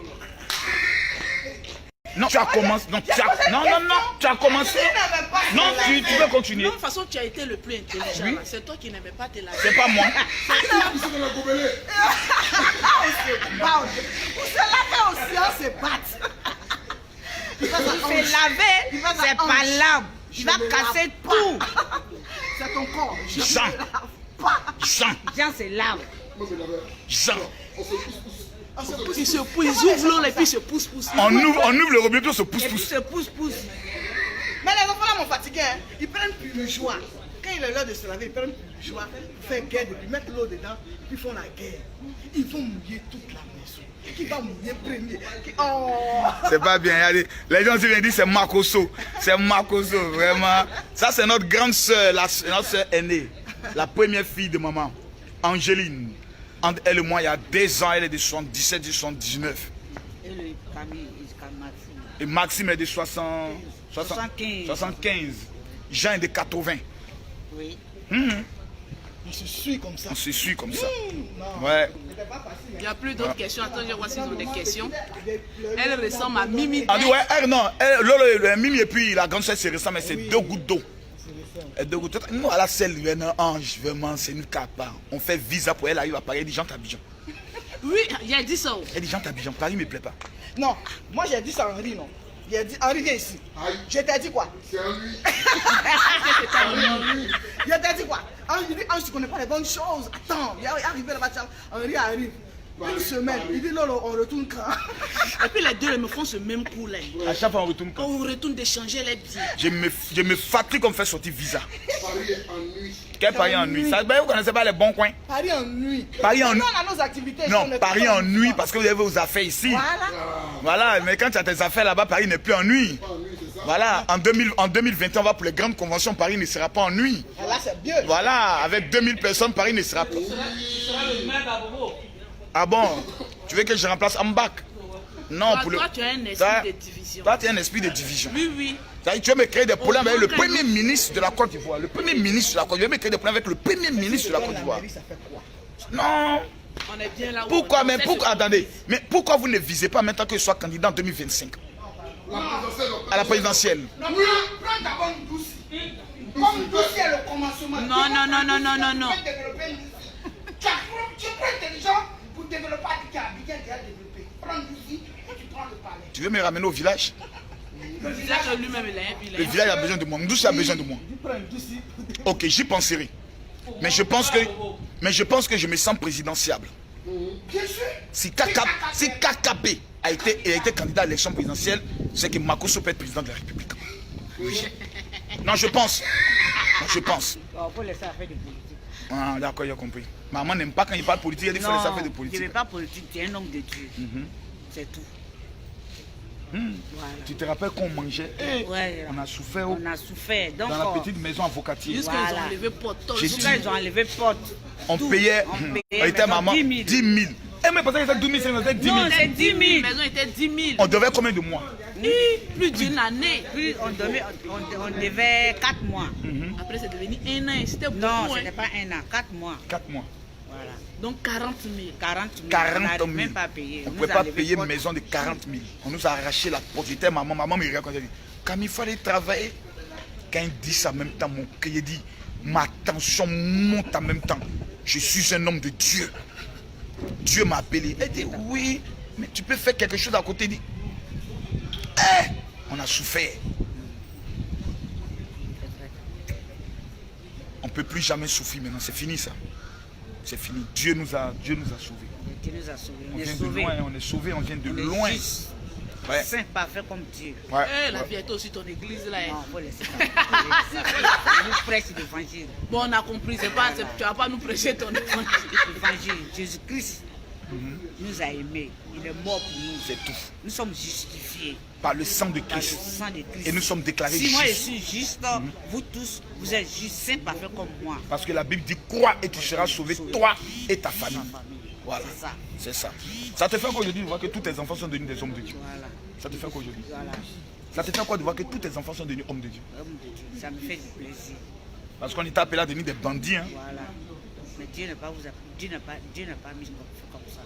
Non, tu as commencé. Non, tu as commencé. Non, tu peux continuer. De toute façon, tu as été le plus intelligent. Oui. C'est toi qui n'aimais pas te laver. C'est pas moi. On se laver aussi, on se bat. Il se laver, c'est pas l'âme. Il va casser tout. C'est ton corps. Jean. Jean, c'est l'âme. Ils se poussent, ils ouvrent l'eau et puis ils se poussent. On ouvre le robinet, puis on se pousse. Et puis se pousse. Mais les enfants là m'ont fatigué. Hein. Ils prennent plus le choix. Quand il est l'heure de se laver, ils prennent plus le choix. Faire guerre, puis mettre l'eau dedans, puis font la guerre. Ils vont mouiller toute la maison. Qui va mouiller premier? C'est pas bien. Regardez. Les gens qui viennent dire c'est Makoso. C'est Makoso, vraiment. Ça, c'est notre grande soeur, notre soeur aînée. La première fille de maman, Angéline. Entre elle et moi, il y a 2 ans, elle est de 77, 79. Et le Camille, Maxime. Et Maxime est de 75. Jean est de 80. Oui. On se suit comme ça. On se suit comme ça. Ouais. Il n'y a plus d'autres questions. Attends, je vois s'ils ont des questions. Elle ressemble à Mimi. On dit ouais, elle non. Le Mimi et puis la grande soeur, c'est récent, mais c'est 2 gouttes d'eau. Nous, à la selle, un ange, vraiment, c'est une capa. On fait visa pour elle, arrive à Paris, elle dit Jean Abidjan. Oui, j'ai dit ça. Elle dit Jean Abidjan, Paris ne me plaît pas. Non, moi j'ai dit ça à Henri, non. Il a dit Henri, viens ici. Je t'ai dit quoi? C'est un lui. Je t'ai dit quoi? Henri dit Henri, tu connais pas les bonnes choses. Attends, il est arrivé là-bas, Henri arrive. Une semaine, il dit Lolo, on retourne quand? Et puis les deux ils me font ce même coup là. À chaque fois on retourne quand? On retourne d'échanger les billets. Je me fatigue qu'on me fait sortir visa. Paris en nuit. Quel Paris en nuit? Ça, ben, vous connaissez pas les bons coins? Paris en nuit. Paris en nuit. On a nos activités. Non, Paris en nuit parce que vous avez vos affaires ici. Voilà, mais quand tu as tes affaires là-bas, Paris n'est plus en nuit. Voilà, en 2021, on va pour les grandes conventions, Paris ne sera pas en nuit. Ah, là, c'est bien. Voilà, avec 2000 personnes, Paris ne sera pas. Ah bon? Tu veux que je remplace Ambak? Non, Toi, pour le. toi, tu as un esprit de division. Toi, tu as un esprit de division. Oui. Tu veux me créer des problèmes avec le premier ministre de la Côte d'Ivoire. Le premier ministre de la Côte d'Ivoire. Tu veux me créer des problèmes avec le premier ministre de la Côte d'Ivoire. Ça fait quoi? Non. On est bien là où Pourquoi? on est. Mais pourquoi? Attendez. Mais pourquoi vous ne visez pas maintenant que je sois candidat en 2025? À la présidentielle. Non, prends d'abord une douce. Comme douce est le commencement. Non. Tu es intelligent pour développer Abidjan déjà développé. Prends douce et tu prends le palais. Tu veux me ramener au village? Le village lui-même, Le village a besoin de moi. Douce a besoin de moi. Ok, j'y penserai. Mais je pense que je me sens présidentiable. Si KKB a été candidat à l'élection présidentielle, c'est que Makoso peut être président de la République. Oui. Non, je pense. On peut laisser affaire de politique. Ah, d'accord, j'ai compris. Maman n'aime pas quand il parle politique, elle dit qu'il faut laisser affaire de politique. Je ne veux pas politique, tu es un homme de Dieu. C'est tout. Voilà. Tu te rappelles qu'on mangeait? Ouais, on a souffert. On a souffert. Donc, dans la petite maison avocatière. Jusqu'à ils ont enlevé porte. Jusqu'à ils ont enlevé porte. On payait. On était maman 10 000. Eh, mais parce que c'était 12 000, c'était 10 000. Non, c'est 10 000. La maison était 10 000. On devait combien de mois? Plus d'une année. Puis on devait 4 mois. Après, c'est devenu 1 an. C'était beaucoup. Non, ce n'était pas 1 an, 4 mois. 4 mois. Voilà. Donc 40 000. 40 000. 40 on 000. n'arrive même pas à payer. On ne pouvait pas payer une maison de 40 000. On nous a arraché la porte. J'étais maman me regarde quand elle dit Camille, il fallait travailler. Quand il dit ça en même temps, mon cœur dit ma tension monte en même temps. Je suis un homme de Dieu. Dieu m'a appelé. Elle dit, oui, mais tu peux faire quelque chose à côté. Il dit, on a souffert. On ne peut plus jamais souffrir maintenant. C'est fini ça. C'est fini. Dieu nous a sauvés. Dieu nous a sauvés. On vient de loin, on est sauvés, on vient de loin. Ouais. Saint, parfait comme Dieu. Ouais. La vie est aussi ton église là. Non, faut laisser. Nous prêchons l'évangile. Bon, on a compris, c'est pas, tu vas pas nous prêcher ton évangile. L'évangile, Jésus-Christ nous a aimés. Il est mort pour nous. C'est tout. Nous sommes justifiés Par le sang de par le Christ. sang de Christ. Et nous sommes déclarés Si justes. moi je suis juste, vous tous, vous êtes justes, saints, parfaits comme moi. Parce que la Bible dit, crois et tu seras sauvé, toi et ta famille. Voilà. C'est ça. C'est ça. Ça te fait quoi aujourd'hui de voir que tous tes enfants sont devenus des hommes de Dieu? Voilà. Ça te fait quoi aujourd'hui? Voilà. Ça te fait quoi de voir que tous tes enfants sont devenus hommes de Dieu? Homme de Dieu. Ça me fait du plaisir. Parce qu'on était appelé à devenir des bandits. Hein? Voilà. Mais Dieu n'a pas vous Dieu n'a pas mis comme ça.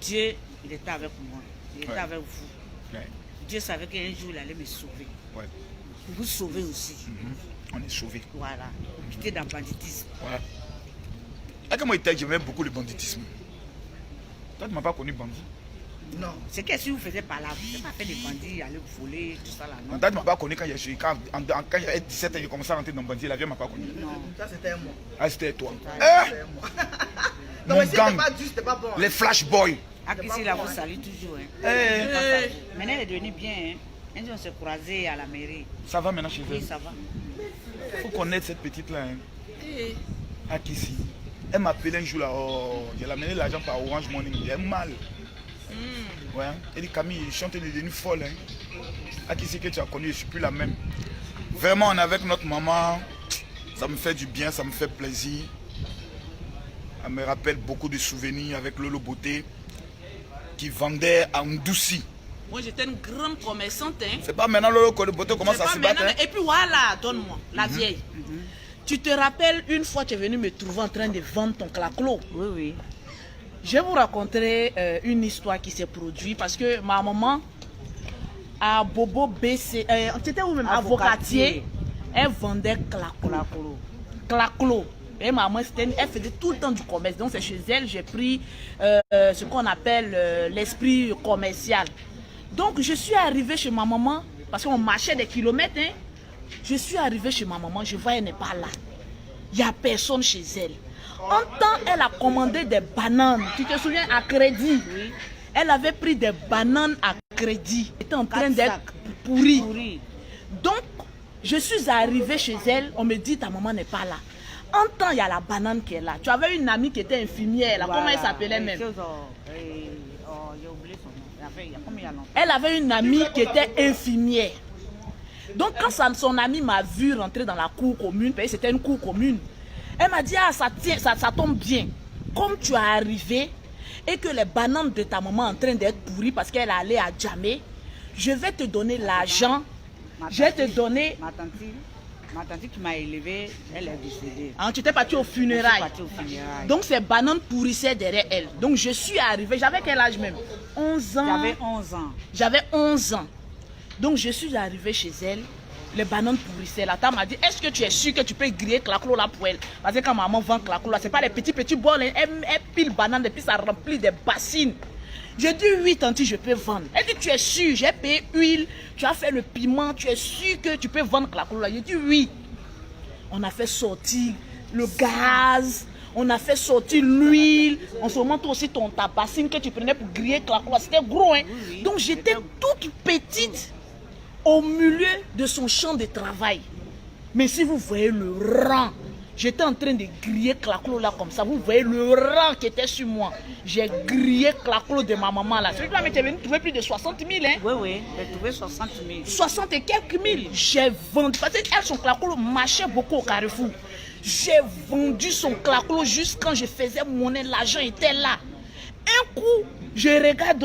Dieu, il était avec moi. Il était avec vous. Ouais. Dieu savait qu'un jour il allait me sauver. Ouais. Vous sauver aussi. On est sauvés. Voilà. J'étais dans le banditisme. Ouais. Et quand moi j'aimais beaucoup le banditisme. Toi tu ne m'as pas connu bandit. Non. C'est qu'est-ce que vous faisiez par là? Vous n'avez pas fait des bandits, aller voler, tout ça là, non? Toi tu ne m'as pas connu quand j'avais 17 ans, j'ai commencé à rentrer dans le bandit. La vie ne m'a pas connu. Non. Ça c'était moi. Ah, c'était toi. C'était moi. Non, Mon mais si gang. c'était pas juste, c'était pas bon. Les flash boys. Akissi là vous salue toujours. Hein. Maintenant elle est devenue bien. Hein. Un jour on s'est croisés à la mairie. Ça va maintenant chez Oui, elle. ça va. Il faut connaître cette petite là. Hein. Akissi. Elle m'appelait un jour là. Oh, j'ai amené l'argent par Orange Money. Il est mal. Ouais. Elle dit Camille, je suis en train de devenir folle. Hein. Akissi que tu as connu, je ne suis plus la même. Vraiment, on est avec notre maman. Ça me fait du bien, ça me fait plaisir. Elle me rappelle beaucoup de souvenirs avec Lolo Beauté qui vendait à Ndouci. Moi, j'étais une grande commerçante. Hein. C'est pas maintenant Lolo Beauté commence à se battre. Hein. Et puis voilà, donne-moi, la vieille. Tu te rappelles, une fois, tu es venu me trouver en train de vendre ton claclo. Oui, oui. Je vais vous raconter une histoire qui s'est produite parce que ma maman, à Bobo BC, tu étais où même? Avocatier, elle vendait claclo. Claclo. Et maman, elle faisait tout le temps du commerce. Donc c'est chez elle, j'ai pris ce qu'on appelle l'esprit commercial. Donc je suis arrivée chez ma maman, parce qu'on marchait des kilomètres. Hein. Je suis arrivée chez ma maman, je vois elle n'est pas là. Il n'y a personne chez elle. En temps, elle a commandé des bananes. Tu te souviens, à crédit? Oui. Elle avait pris des bananes à crédit. Elle était en train d'être pourrie. Donc, je suis arrivée chez elle. On me dit, ta maman n'est pas là. En temps, il y a la banane qui est là. Tu avais une amie qui était infirmière. Là. Voilà. Comment elle s'appelait même? J'ai oublié son nom. Elle avait une amie qui était infirmière. Donc, quand son amie m'a vu rentrer dans la cour commune, parce que c'était une cour commune, elle m'a dit, ah, ça tombe bien. Comme tu es arrivé et que les bananes de ta maman sont en train d'être pourries parce qu'elle allait à Djamé, je vais te donner l'argent. Je vais te donner... Ma tante qui m'a élevée, elle est décédée. Ah, tu étais parti au funérailles. Donc ces bananes pourrissaient derrière elle. Donc je suis arrivée, j'avais quel âge même? 11 ans. J'avais 11 ans. J'avais 11 ans. Donc je suis arrivée chez elle, les bananes pourrissaient. La tante m'a dit, est-ce que tu es sûr que tu peux griller claclo là pour elle? Parce que quand maman vend claclo là, ce n'est pas les petits bols, hein. Elle pile bananes et puis ça remplit des bassines. J'ai dit oui, tante, je peux vendre. Elle dit, tu es sûr, j'ai payé huile, tu as fait le piment, tu es sûr que tu peux vendre claclo là? J'ai dit oui. On a fait sortir le gaz, on a fait sortir l'huile, on se montre aussi ta bassine que tu prenais pour griller claclo. C'était gros, hein. Oui. Donc j'étais toute petite au milieu de son champ de travail. Mais si vous voyez le rang, j'étais en train de griller claclo là comme ça. Vous voyez le rang qui était sur moi. J'ai grillé claclo de ma maman là. Celui-là m'était venu trouver plus de 60 000. Hein? Oui, oui, j'ai trouvé 60 000. 60 et quelques mille. J'ai vendu. Parce qu'elle, son claclo marchait beaucoup au Carrefour. J'ai vendu son claclo juste quand je faisais monnaie. L'argent était là. Un coup, je regarde,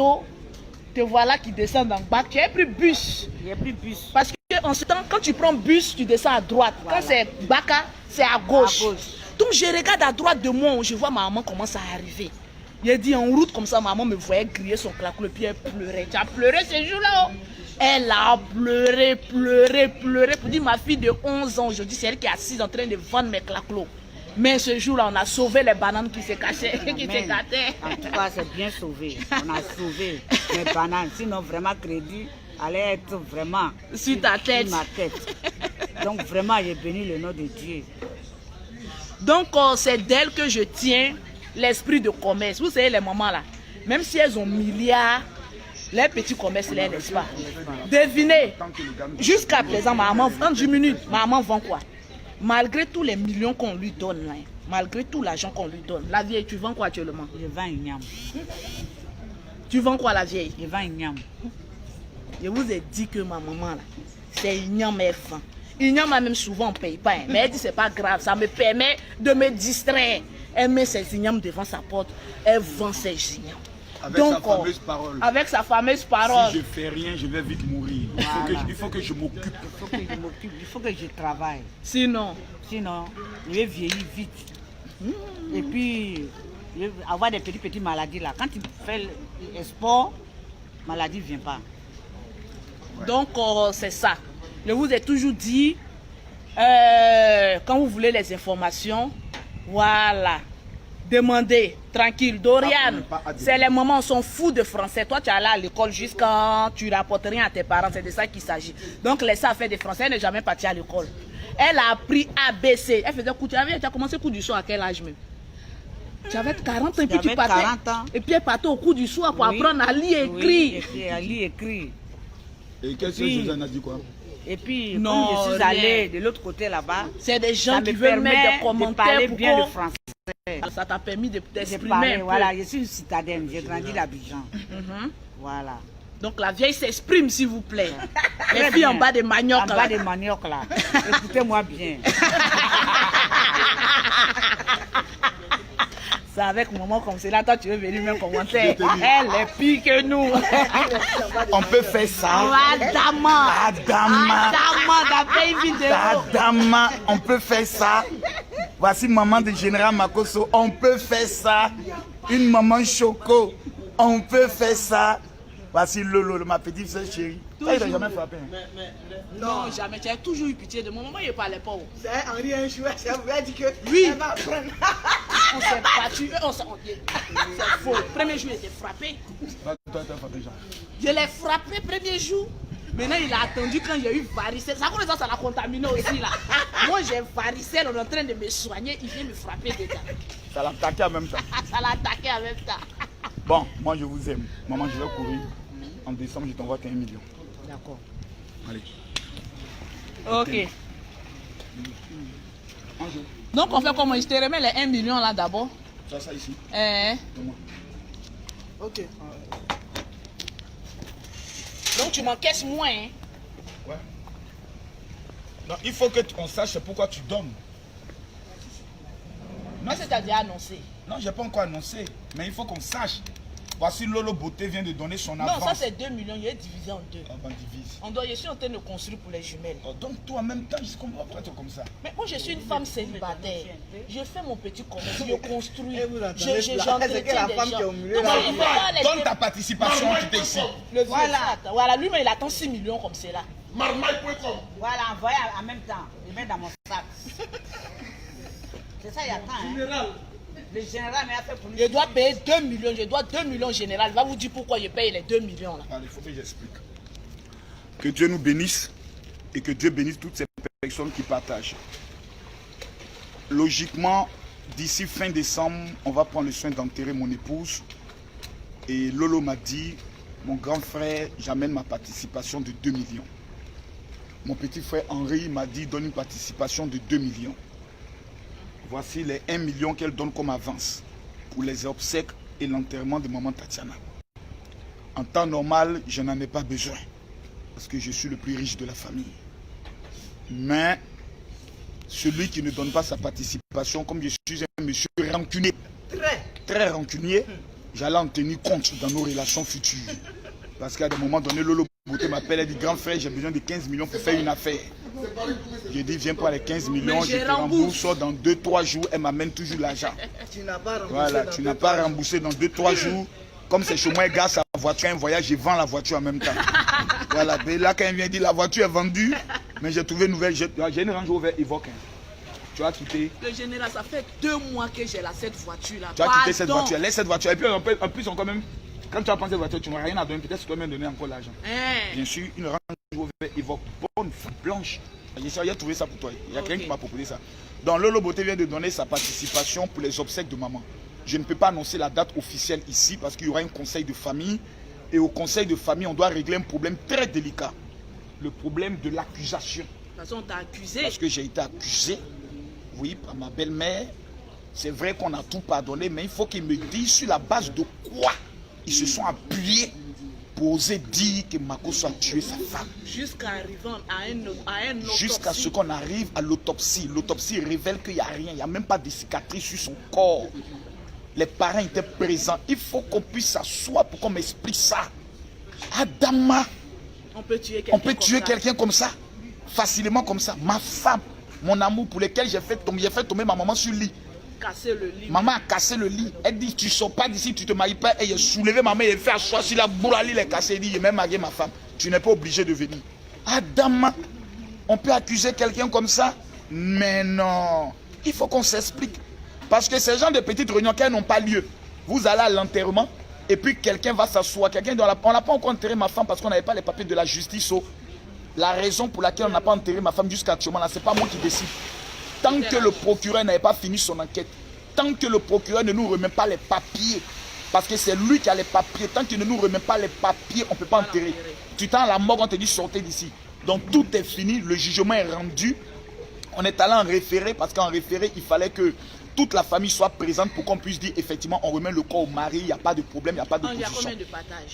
te voilà qui descend dans le bac. Tu as pris bus. J'ai pris bus. Parce qu'en ce temps, quand tu prends bus, tu descends à droite. Voilà. Quand c'est Baka, c'est à gauche. Donc je regarde à droite de moi, je vois ma maman commence à arriver. Il a dit en route comme ça, maman me voyait griller son claclo et puis elle pleurait. Tu as pleuré ce jour-là. Elle a pleuré, pleuré, pleuré pour dire ma fille de 11 ans, aujourd'hui, c'est elle qui est assise en train de vendre mes claclos. Mais ce jour-là, on a sauvé les bananes qui se cachaient, qui se gâtaient. En tout cas, c'est bien sauvé. On a sauvé les bananes. Sinon, vraiment, crédit allait être vraiment sur ta tête. Sur ma tête. Donc, vraiment, j'ai béni le nom de Dieu. Donc, c'est d'elle que je tiens l'esprit de commerce. Vous savez, les mamans là, même si elles ont milliards, les petits commerces, là, n'est-ce pas? Devinez, jusqu'à présent, maman, en 10 minutes, maman vend quoi? Malgré tous les millions qu'on lui donne, là, malgré tout l'argent qu'on lui donne, la vieille, tu vends quoi actuellement? Je vends une yam. Tu vends quoi, la vieille? Je vends une yam. Je vous ai dit que ma maman, là, c'est une yam, elle vend. Une yam, même souvent, on ne paye pas. Hein. Mais elle dit, c'est pas grave, ça me permet de me distraire. Elle met ses ignames devant sa porte, elle vend ses ignames. Avec donc, sa fameuse parole. Avec sa fameuse parole. Si je fais rien, je vais vite mourir. Voilà. Il faut que je m'occupe. Il faut que je travaille. Sinon, je vais vieillir vite. Et puis, je vais avoir des petites maladies là. Quand tu fais le sport, maladie ne vient pas. Ouais. Donc, c'est ça. Je vous ai toujours dit, quand vous voulez les informations, voilà. Demandez, tranquille. Dorian, c'est les mamans, on s'en fout de français. Toi, tu es allé à l'école jusqu'à tu rapportes rien à tes parents. C'est de ça qu'il s'agit. Donc, laisse ça faire des français. Elle n'est jamais partie à l'école. Elle a appris ABC. Elle faisait coup. Tu as commencé coup du soir à quel âge même? Tu avais 40 ans et puis tu partais. 40 ans. Et puis elle partait au coup du soir pour apprendre à lire et écrire. Oui, et puis à lire et écrire. Et qu'est-ce que Josiane a dit quoi? Et puis, non, comme je suis allée de l'autre côté là-bas, c'est des gens qui veulent mettre des commentaires pour bien le français. Ça t'a permis de t'exprimer. Voilà, je suis une citadine, j'ai grandi d'Abidjan. Voilà. Donc la vieille s'exprime, s'il vous plaît. Les filles en bas de manioc. En bas de manioc là. Écoutez-moi bien. C'est avec maman comme cela, toi tu veux venir me commenter. Elle est pire que nous. On peut faire ça. Adama. Adama. Adama, on peut faire ça. Voici maman de Général Makosso. On peut faire ça. Une maman choco. On peut faire ça. Voici Lolo, ma petite soeur chérie. Toi, il t'a jamais frappé. Non, jamais. Tu as toujours eu pitié de mon maman, il ne parlait pas. C'est Henri un jouet, ça vous a dit que. Oui. Elle va apprendre. On s'est battu. C'est faux. Premier jour, il était frappé. Toi, t'as frappé Jean. Je l'ai frappé premier jour. Maintenant, il a attendu quand il y a eu varicelle. Ça, ça l'a contaminé aussi là. Moi, j'ai varicelle, on est en train de me soigner. Il vient me frapper dedans. Ça l'a attaqué en même temps. Ça l'a attaqué en même temps. Bon, moi je vous aime. Maman, je vais courir. En décembre, je t'envoie 15 millions. D'accord. Allez. Ok. Donc, on fait comment? Je te remets les 1 million là d'abord. Tu as ça ici? Ok. Donc, tu m'encaisses moins. Hein? Ouais. Non, il faut qu'on sache pourquoi tu donnes. Non, c'est-à-dire annoncé. Non, je n'ai pas encore annoncé, mais il faut qu'on sache. Voici Lolo Beauté vient de donner son avance. Non, ça c'est 2 millions, il est divisé en deux. Ah ben, divise. Je suis en train de construire pour les jumelles. Oh, donc toi en même temps, je comprends pas toi comme ça. Mais moi je suis une femme célibataire. Je fais mon petit commerce, je construis. C'est que la femme qui est au milieu là. Donne ta participation qui t'est ici. Voilà, lui mais il attend 6 millions comme cela. Marmaille.com. Voilà, envoyez en même temps. Je mets dans mon sac. C'est ça, il attend. Général. Le général m'a fait pour lui. Je dois payer 2 millions, je dois 2 millions général. Il va vous dire pourquoi je paye les 2 millions là. Allez, il faut que j'explique. Que Dieu nous bénisse et que Dieu bénisse toutes ces personnes qui partagent. Logiquement, d'ici fin décembre, on va prendre le soin d'enterrer mon épouse. Et Lolo m'a dit, mon grand frère, j'amène ma participation de 2 millions. Mon petit frère Henri m'a dit, donne une participation de 2 millions. Voici les 1 million qu'elle donne comme avance pour les obsèques et l'enterrement de maman Tatiana. En temps normal, je n'en ai pas besoin parce que je suis le plus riche de la famille. Mais celui qui ne donne pas sa participation, comme je suis un monsieur rancunier, très rancunier, j'allais en tenir compte dans nos relations futures. Parce qu'à des moments donnés, Lolo Beauté m'appelle, elle dit, grand frère, j'ai besoin de 15 millions pour faire une affaire. J'ai dit, viens pour les 15 millions, je te rembourse dans 2-3 jours, elle m'amène toujours l'argent. Tu n'as pas remboursé. Voilà, tu n'as pas remboursé dans 2-3 jours. Comme c'est chez moi, elle garde sa voiture, un voyage, je vends la voiture en même temps. Voilà, mais là quand il vient dire la voiture est vendue, mais j'ai trouvé une nouvelle, j'ai une Range Rover Evoque. Tu as quitté. Le général, ça fait 2 mois que j'ai cette voiture là. Tu as quitté cette voiture, laisse cette voiture. Et puis en plus on quand même, quand tu as pensé voiture, tu n'auras rien à donner, peut-être que tu dois même donner encore l'argent. Bien sûr, une Range Rover Evoque bonne, blanche. J'ai trouvé ça pour toi. Il y a quelqu'un qui m'a proposé ça. Donc Lolo Beauté vient de donner sa participation pour les obsèques de maman. Je ne peux pas annoncer la date officielle ici parce qu'il y aura un conseil de famille. Et au conseil de famille, on doit régler un problème très délicat. Le problème de l'accusation. De toute façon, on t'a accusé. Parce que j'ai été accusé, oui, par ma belle-mère. C'est vrai qu'on a tout pardonné, mais il faut qu'ils me disent sur la base de quoi ils se sont appuyés pour oser dire que Makosso a tué sa femme. Jusqu'à arriver à un autopsie. Jusqu'à ce qu'on arrive à l'autopsie. L'autopsie révèle qu'il n'y a rien, il n'y a même pas de cicatrice sur son corps. Les parents étaient présents. Il faut qu'on puisse s'asseoir pour qu'on m'explique ça. Adama, on peut tuer quelqu'un comme ça. Facilement comme ça. Ma femme, mon amour pour lequel j'ai fait tomber ma maman sur le lit. Casser le lit. Maman a cassé le lit. Elle dit, tu ne sors pas d'ici, tu ne te maries pas. Et j'ai soulevé ma main et fait asseoir sur la boule à l'île et cassé. Elle dit, j'ai même marié ma femme. Tu n'es pas obligé de venir. Adama, on peut accuser quelqu'un comme ça? Mais non. Il faut qu'on s'explique. Parce que ces gens de petites réunions qui n'ont pas lieu, vous allez à l'enterrement et puis quelqu'un va s'asseoir. On n'a pas encore enterré ma femme parce qu'on n'avait pas les papiers de la justice. La raison pour laquelle on n'a pas enterré ma femme jusqu'à actuellement, ce n'est pas moi qui décide. Tant que le procureur n'avait pas fini son enquête, tant que le procureur ne nous remet pas les papiers, parce que c'est lui qui a les papiers, tant qu'il ne nous remet pas les papiers, on ne peut pas enterrer. Tu t'en à la mort, on te dit sortez d'ici. Donc tout est fini, le jugement est rendu. On est allé en référé parce qu'en référé, il fallait que toute la famille soit présente pour qu'on puisse dire effectivement on remet le corps au mari, il n'y a pas de problème, il n'y a pas de position.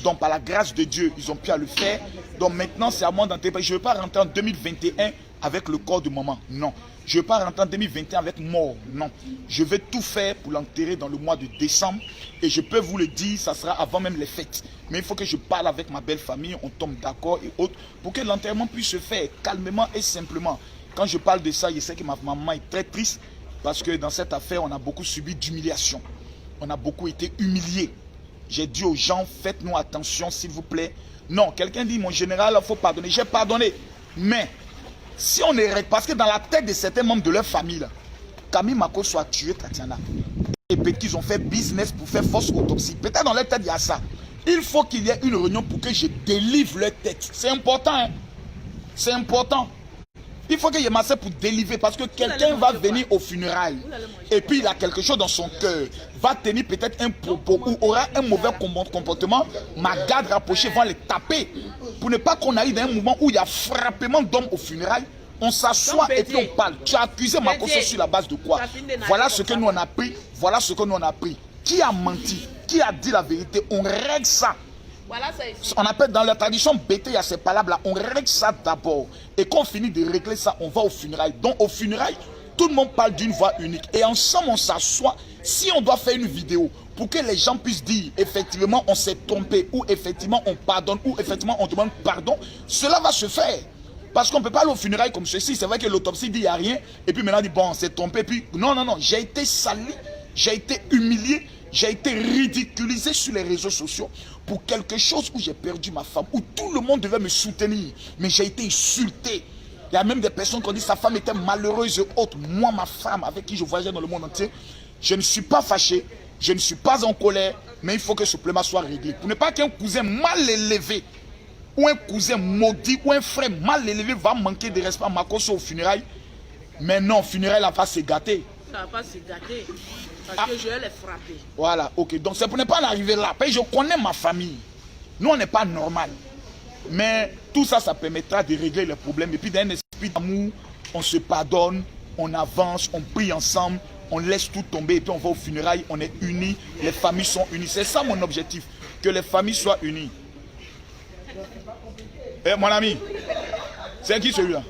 Donc par la grâce de Dieu, ils ont pu le faire. Donc maintenant c'est à moi d'entrer. Je ne veux pas rentrer en 2021 avec le corps de maman, non. Je ne veux pas rentrer en 2021 avec mort, non. Je vais tout faire pour l'enterrer dans le mois de décembre. Et je peux vous le dire, ça sera avant même les fêtes. Mais il faut que je parle avec ma belle famille, on tombe d'accord et autres, pour que l'enterrement puisse se faire calmement et simplement. Quand je parle de ça, je sais que ma maman est très triste. Parce que dans cette affaire, on a beaucoup subi d'humiliation. On a beaucoup été humiliés. J'ai dit aux gens, faites-nous attention s'il vous plaît. Non, quelqu'un dit, mon général, il faut pardonner. J'ai pardonné. Mais, si on est... Parce que dans la tête de certains membres de leur famille, là, Camille Makosso a tué Tatiana. Et peut-être qu'ils ont fait business pour faire fausse autopsie. Peut-être dans leur tête, il y a ça. Il faut qu'il y ait une réunion pour que je délivre leur tête. C'est important, hein. C'est important. Il faut qu'il y ait massé pour délivrer parce que quelqu'un va venir aux funérailles et puis il a quelque chose dans son cœur, va tenir peut-être un propos ou aura un mauvais comportement, ma garde rapprochée va les taper pour ne pas qu'on arrive dans un moment où il y a frappement d'hommes aux funérailles. On s'assoit et puis on parle. Tu as accusé Makosso sur la base de quoi? Voilà ce que nous on a pris. Voilà ce que nous on a pris. Qui a menti? Qui a dit la vérité? On règle ça. Voilà, on appelle dans la tradition BT, il y a ces palabres-là. On règle ça d'abord. Et quand on finit de régler ça, on va aux funérailles. Donc aux funérailles, tout le monde parle d'une voix unique. Et ensemble, on s'assoit. Si on doit faire une vidéo pour que les gens puissent dire effectivement on s'est trompé, ou effectivement on pardonne, ou effectivement on demande pardon, cela va se faire. Parce qu'on ne peut pas aller aux funérailles comme ceci. C'est vrai que l'autopsie dit il n'y a rien. Et puis maintenant on dit bon, on s'est trompé. Puis non, non, non, j'ai été sali, j'ai été humilié. J'ai été ridiculisé sur les réseaux sociaux pour quelque chose où j'ai perdu ma femme, où tout le monde devait me soutenir. Mais j'ai été insulté. Il y a même des personnes qui ont dit que sa femme était malheureuse et autres. Moi, ma femme, avec qui je voyageais dans le monde entier, je ne suis pas fâché, je ne suis pas en colère, mais il faut que ce problème soit réglé. Pour ne pas qu'un cousin mal élevé, ou un cousin maudit, ou un frère mal élevé va manquer de respect à Makosso aux funérailles. Mais non, funérailles, elle va se gâter. Ça va pas se gâter. Parce que je vais les frapper. Voilà, ok. Donc c'est pour ne pas en arriver là. Parce que je connais ma famille. Nous, on n'est pas normal. Mais tout ça, ça permettra de régler les problèmes. Et puis dans un esprit d'amour, on se pardonne, on avance, on prie ensemble, on laisse tout tomber. Et puis on va aux funérailles, on est unis, les familles sont unies. C'est ça mon objectif, que les familles soient unies. Eh mon ami, c'est qui celui-là?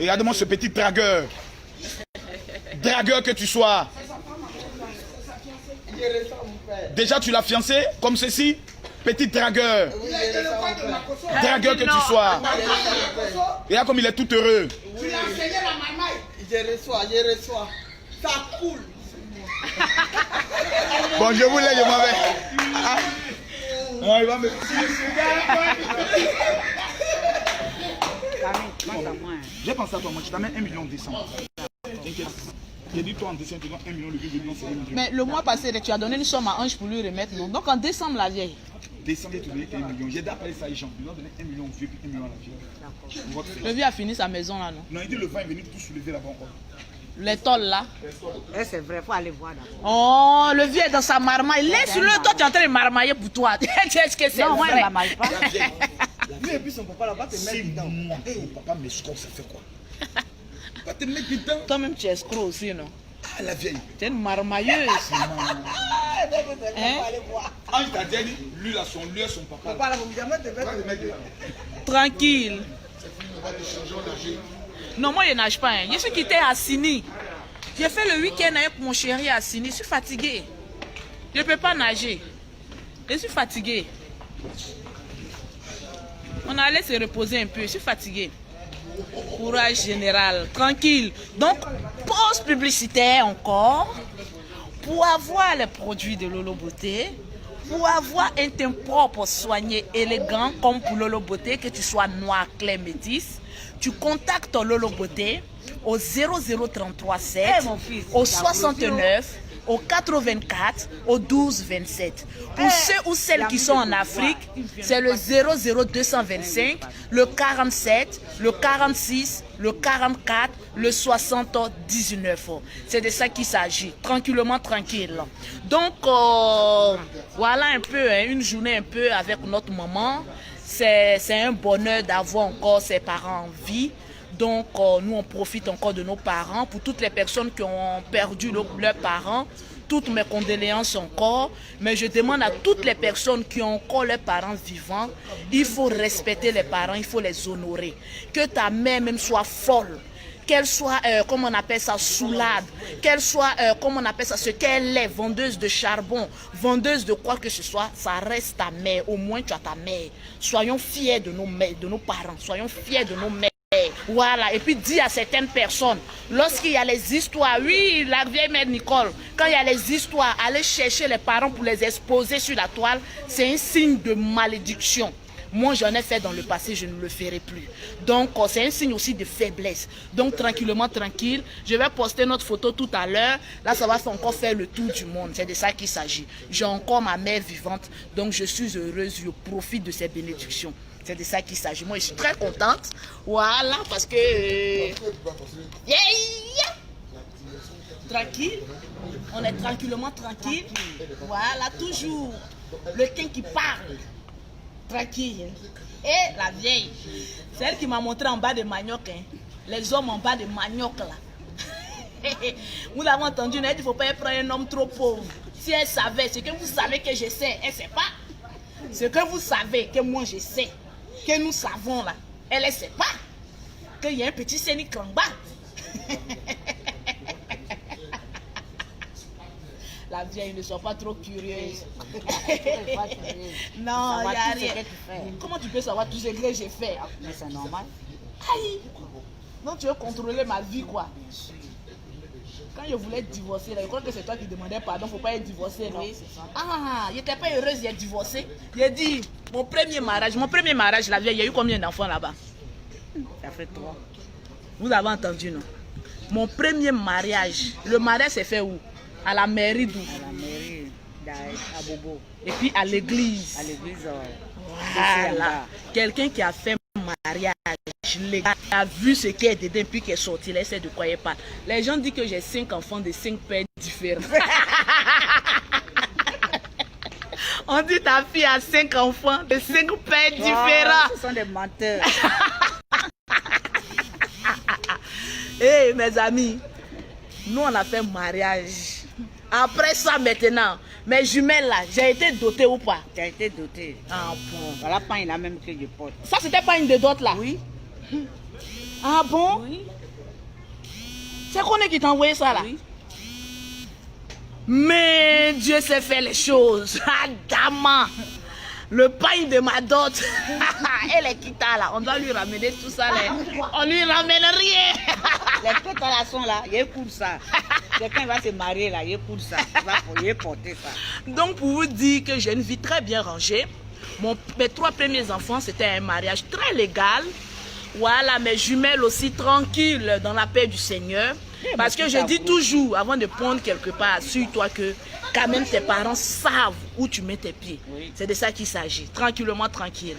Regarde-moi ce petit dragueur. Dragueur que tu sois. Déjà tu l'as fiancé comme ceci. Petit dragueur. Dragueur que tu sois. Regarde comme il est tout heureux. Tu l'as enseigné la marmaille. Je reçois. Ça coule. Bon, je vous laisse, je m'en vais. Ah, il va me... J'ai pensé à toi, moi, je t'amène 1 million en décembre. T'inquiète. J'ai dit toi en décembre, tu donnes 1 million, le vieux non, c'est 1 million. Mais le mois passé, tu as donné une somme à Ange pour lui remettre, non? Donc en décembre, la vieille. Décembre, tu donnes 1 million. J'ai d'appelé ça, ils ont donné 1 million au vieux et 1 million à la vieille. Le vieux a fini sa maison là, non? Non, il dit le vent est venu tout soulever là-bas encore. Les tôles là. C'est vrai, il faut aller voir d'abord. Oh, le vieux est dans sa marmaille. Laisse-le, toi tu es en train de marmailler pour toi. Est-ce que c'est Non, moi, vrai? il ne marmaille pas. Lui et puis son papa là-bas te met dedans. Moi, mon papa m'escroque, ça fait quoi? Va te mettre dedans. Toi-même tu es escroc aussi, non? Ah, la vieille. Tu es une marmailleuse. Hein? Ange t'a dit, lui là, lui et son papa. Papa là, vous me jamais te mettre dedans. Tranquille. Non, moi je nage pas. Hein. Je suis quitté à Sini. J'ai fait le week-end avec mon chéri à Sini. Je suis fatiguée. Je ne peux pas nager. Je suis fatiguée. On allait se reposer un peu. Je suis fatiguée. Courage général. Tranquille. Donc, pause publicitaire encore. Pour avoir les produits de Lolo Beauté, pour avoir un teint propre, soigné, élégant, comme pour Lolo Beauté, que tu sois noir, clair, métis, tu contactes Lolo Beauté au 00337, au 69, au 84, au 1227. Pour ceux ou celles qui sont en Afrique, c'est le 00225, le 47, le 46, le 44, le 79. C'est de ça qu'il s'agit. Tranquillement, tranquille. Donc, voilà un peu, hein, une journée un peu avec notre maman. C'est un bonheur d'avoir encore ses parents en vie. Donc, nous, on profite encore de nos parents. Pour toutes les personnes qui ont perdu leurs parents, toutes mes condoléances encore. Mais je demande à toutes les personnes qui ont encore leurs parents vivants, il faut respecter les parents, il faut les honorer. Que ta mère même soit folle, qu'elle soit, comment on appelle ça, soulade, qu'elle soit, comment on appelle ça, ce qu'elle est, vendeuse de charbon, vendeuse de quoi que ce soit, ça reste ta mère. Au moins, tu as ta mère. Soyons fiers de nos mères, de nos parents. Soyons fiers de nos mères. Voilà, et puis dis à certaines personnes, lorsqu'il y a les histoires, oui, la vieille mère Nicole, quand il y a les histoires, aller chercher les parents pour les exposer sur la toile, c'est un signe de malédiction. Moi, j'en ai fait dans le passé, je ne le ferai plus. Donc, c'est un signe aussi de faiblesse. Donc, tranquillement, tranquille. Je vais poster notre photo tout à l'heure. Là, ça va encore faire le tour du monde. C'est de ça qu'il s'agit. J'ai encore ma mère vivante. Donc, je suis heureuse. Je profite de ces bénédictions. C'est de ça qu'il s'agit. Moi, je suis très contente. Voilà, parce que... Tranquille. On est tranquillement tranquille. Voilà, toujours le teint qui parle. Tranquille. Et la vieille, c'est elle qui m'a montré en bas de manioc. Hein. Les hommes en bas de manioc là. Vous avez entendu, elle dit qu'il ne faut pas prendre un homme trop pauvre. Si elle savait, ce que vous savez que je sais, elle ne sait pas. Ce que vous savez que moi je sais, que nous savons là, elle ne sait pas. Qu'il y a un petit sénic en bas. La vieille, ne sois pas trop curieuse. Non, il n'y a rien. Comment tu peux savoir tout ce que j'ai fait? Mais c'est normal. Aïe. Non, tu veux contrôler ma vie, quoi. Quand je voulais divorcer, là, je crois que c'est toi qui demandais pardon, il ne faut pas être divorcé, non? Oui, c'est ça. Ah, il n'était pas heureuse, il est divorcé. Il a dit, mon premier mariage, la vieille, il y a eu combien d'enfants là-bas? Ça fait 3. Vous avez entendu, non? Mon premier mariage, le mariage s'est fait où? À la mairie d'où? À la mairie, à Bobo. Et puis à l'église. À l'église. Voilà. Quelqu'un qui a fait mariage, a vu ce qui est dedans puis qui est sorti, là, c'est de quoi il parle. Les gens disent que j'ai 5 enfants de 5 pères différents. On dit ta fille a 5 enfants de 5 pères différents. Ce sont des menteurs. Hey, mes amis, nous on a fait mariage. Après ça maintenant, mes jumelles là, j'ai été dotée ou pas? Tu as été dotée. Ah bon. Voilà, pas la même que je porte. Ça c'était pas une de dot là? Oui. Ah bon? Oui. C'est qu'on est qui t'a envoyé ça là? Oui. Mais Dieu sait faire les choses. Adama. Le pain de ma dot. Elle est quitta là. On doit lui ramener tout ça là. On lui ramène rien. Les préparations là, il est pour ça. Quelqu'un va se marier là, il est pour ça. Il va porter ça. Donc pour vous dire que j'ai une vie très bien rangée. Mes 3 premiers enfants, c'était un mariage très légal. Voilà, mes jumelles aussi tranquilles dans la paix du Seigneur. Parce que je dis toujours, avant de prendre quelque part, assure-toi que quand même tes parents savent où tu mets tes pieds. Oui. C'est de ça qu'il s'agit, tranquillement, tranquille.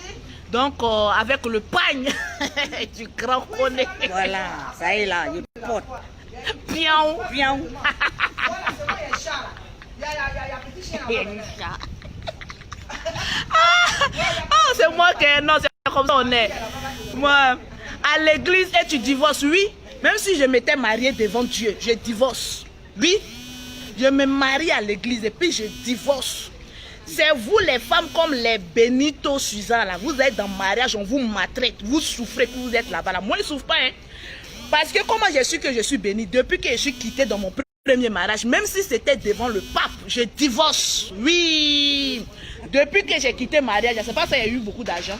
Donc, avec le pagne, tu cramponnais. Voilà, ça y est là, il porte. Piaou, piaou. Ah, c'est moi qui... Non, c'est comme ça on est. Moi, à l'église, et tu divorces, oui. Même si je m'étais mariée devant Dieu, je divorce. Oui, je me marie à l'église et puis je divorce. C'est vous les femmes comme les Benito Suzanne là. Vous êtes dans le mariage, on vous maltraite, vous souffrez, puis vous êtes là-bas. Là. Moi, je ne souffre pas. Hein. Parce que comment j'ai su que je suis bénie? Depuis que je suis quittée dans mon premier mariage, même si c'était devant le pape, je divorce. Oui. Depuis que j'ai quitté le mariage, je ne sais pas si il y a eu beaucoup d'argent.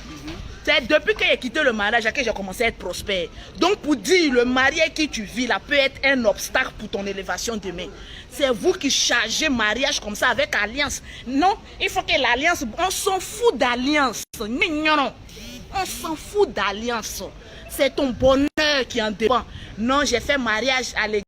C'est depuis que j'ai quitté le mariage que j'ai commencé à être prospère. Donc pour dire, le marié qui tu vis là peut être un obstacle pour ton élévation demain. C'est vous qui chargez mariage comme ça avec alliance. Non, il faut que l'alliance, on s'en fout d'alliance. Non, on s'en fout d'alliance. C'est ton bonheur qui en dépend. Non, j'ai fait mariage à l'église.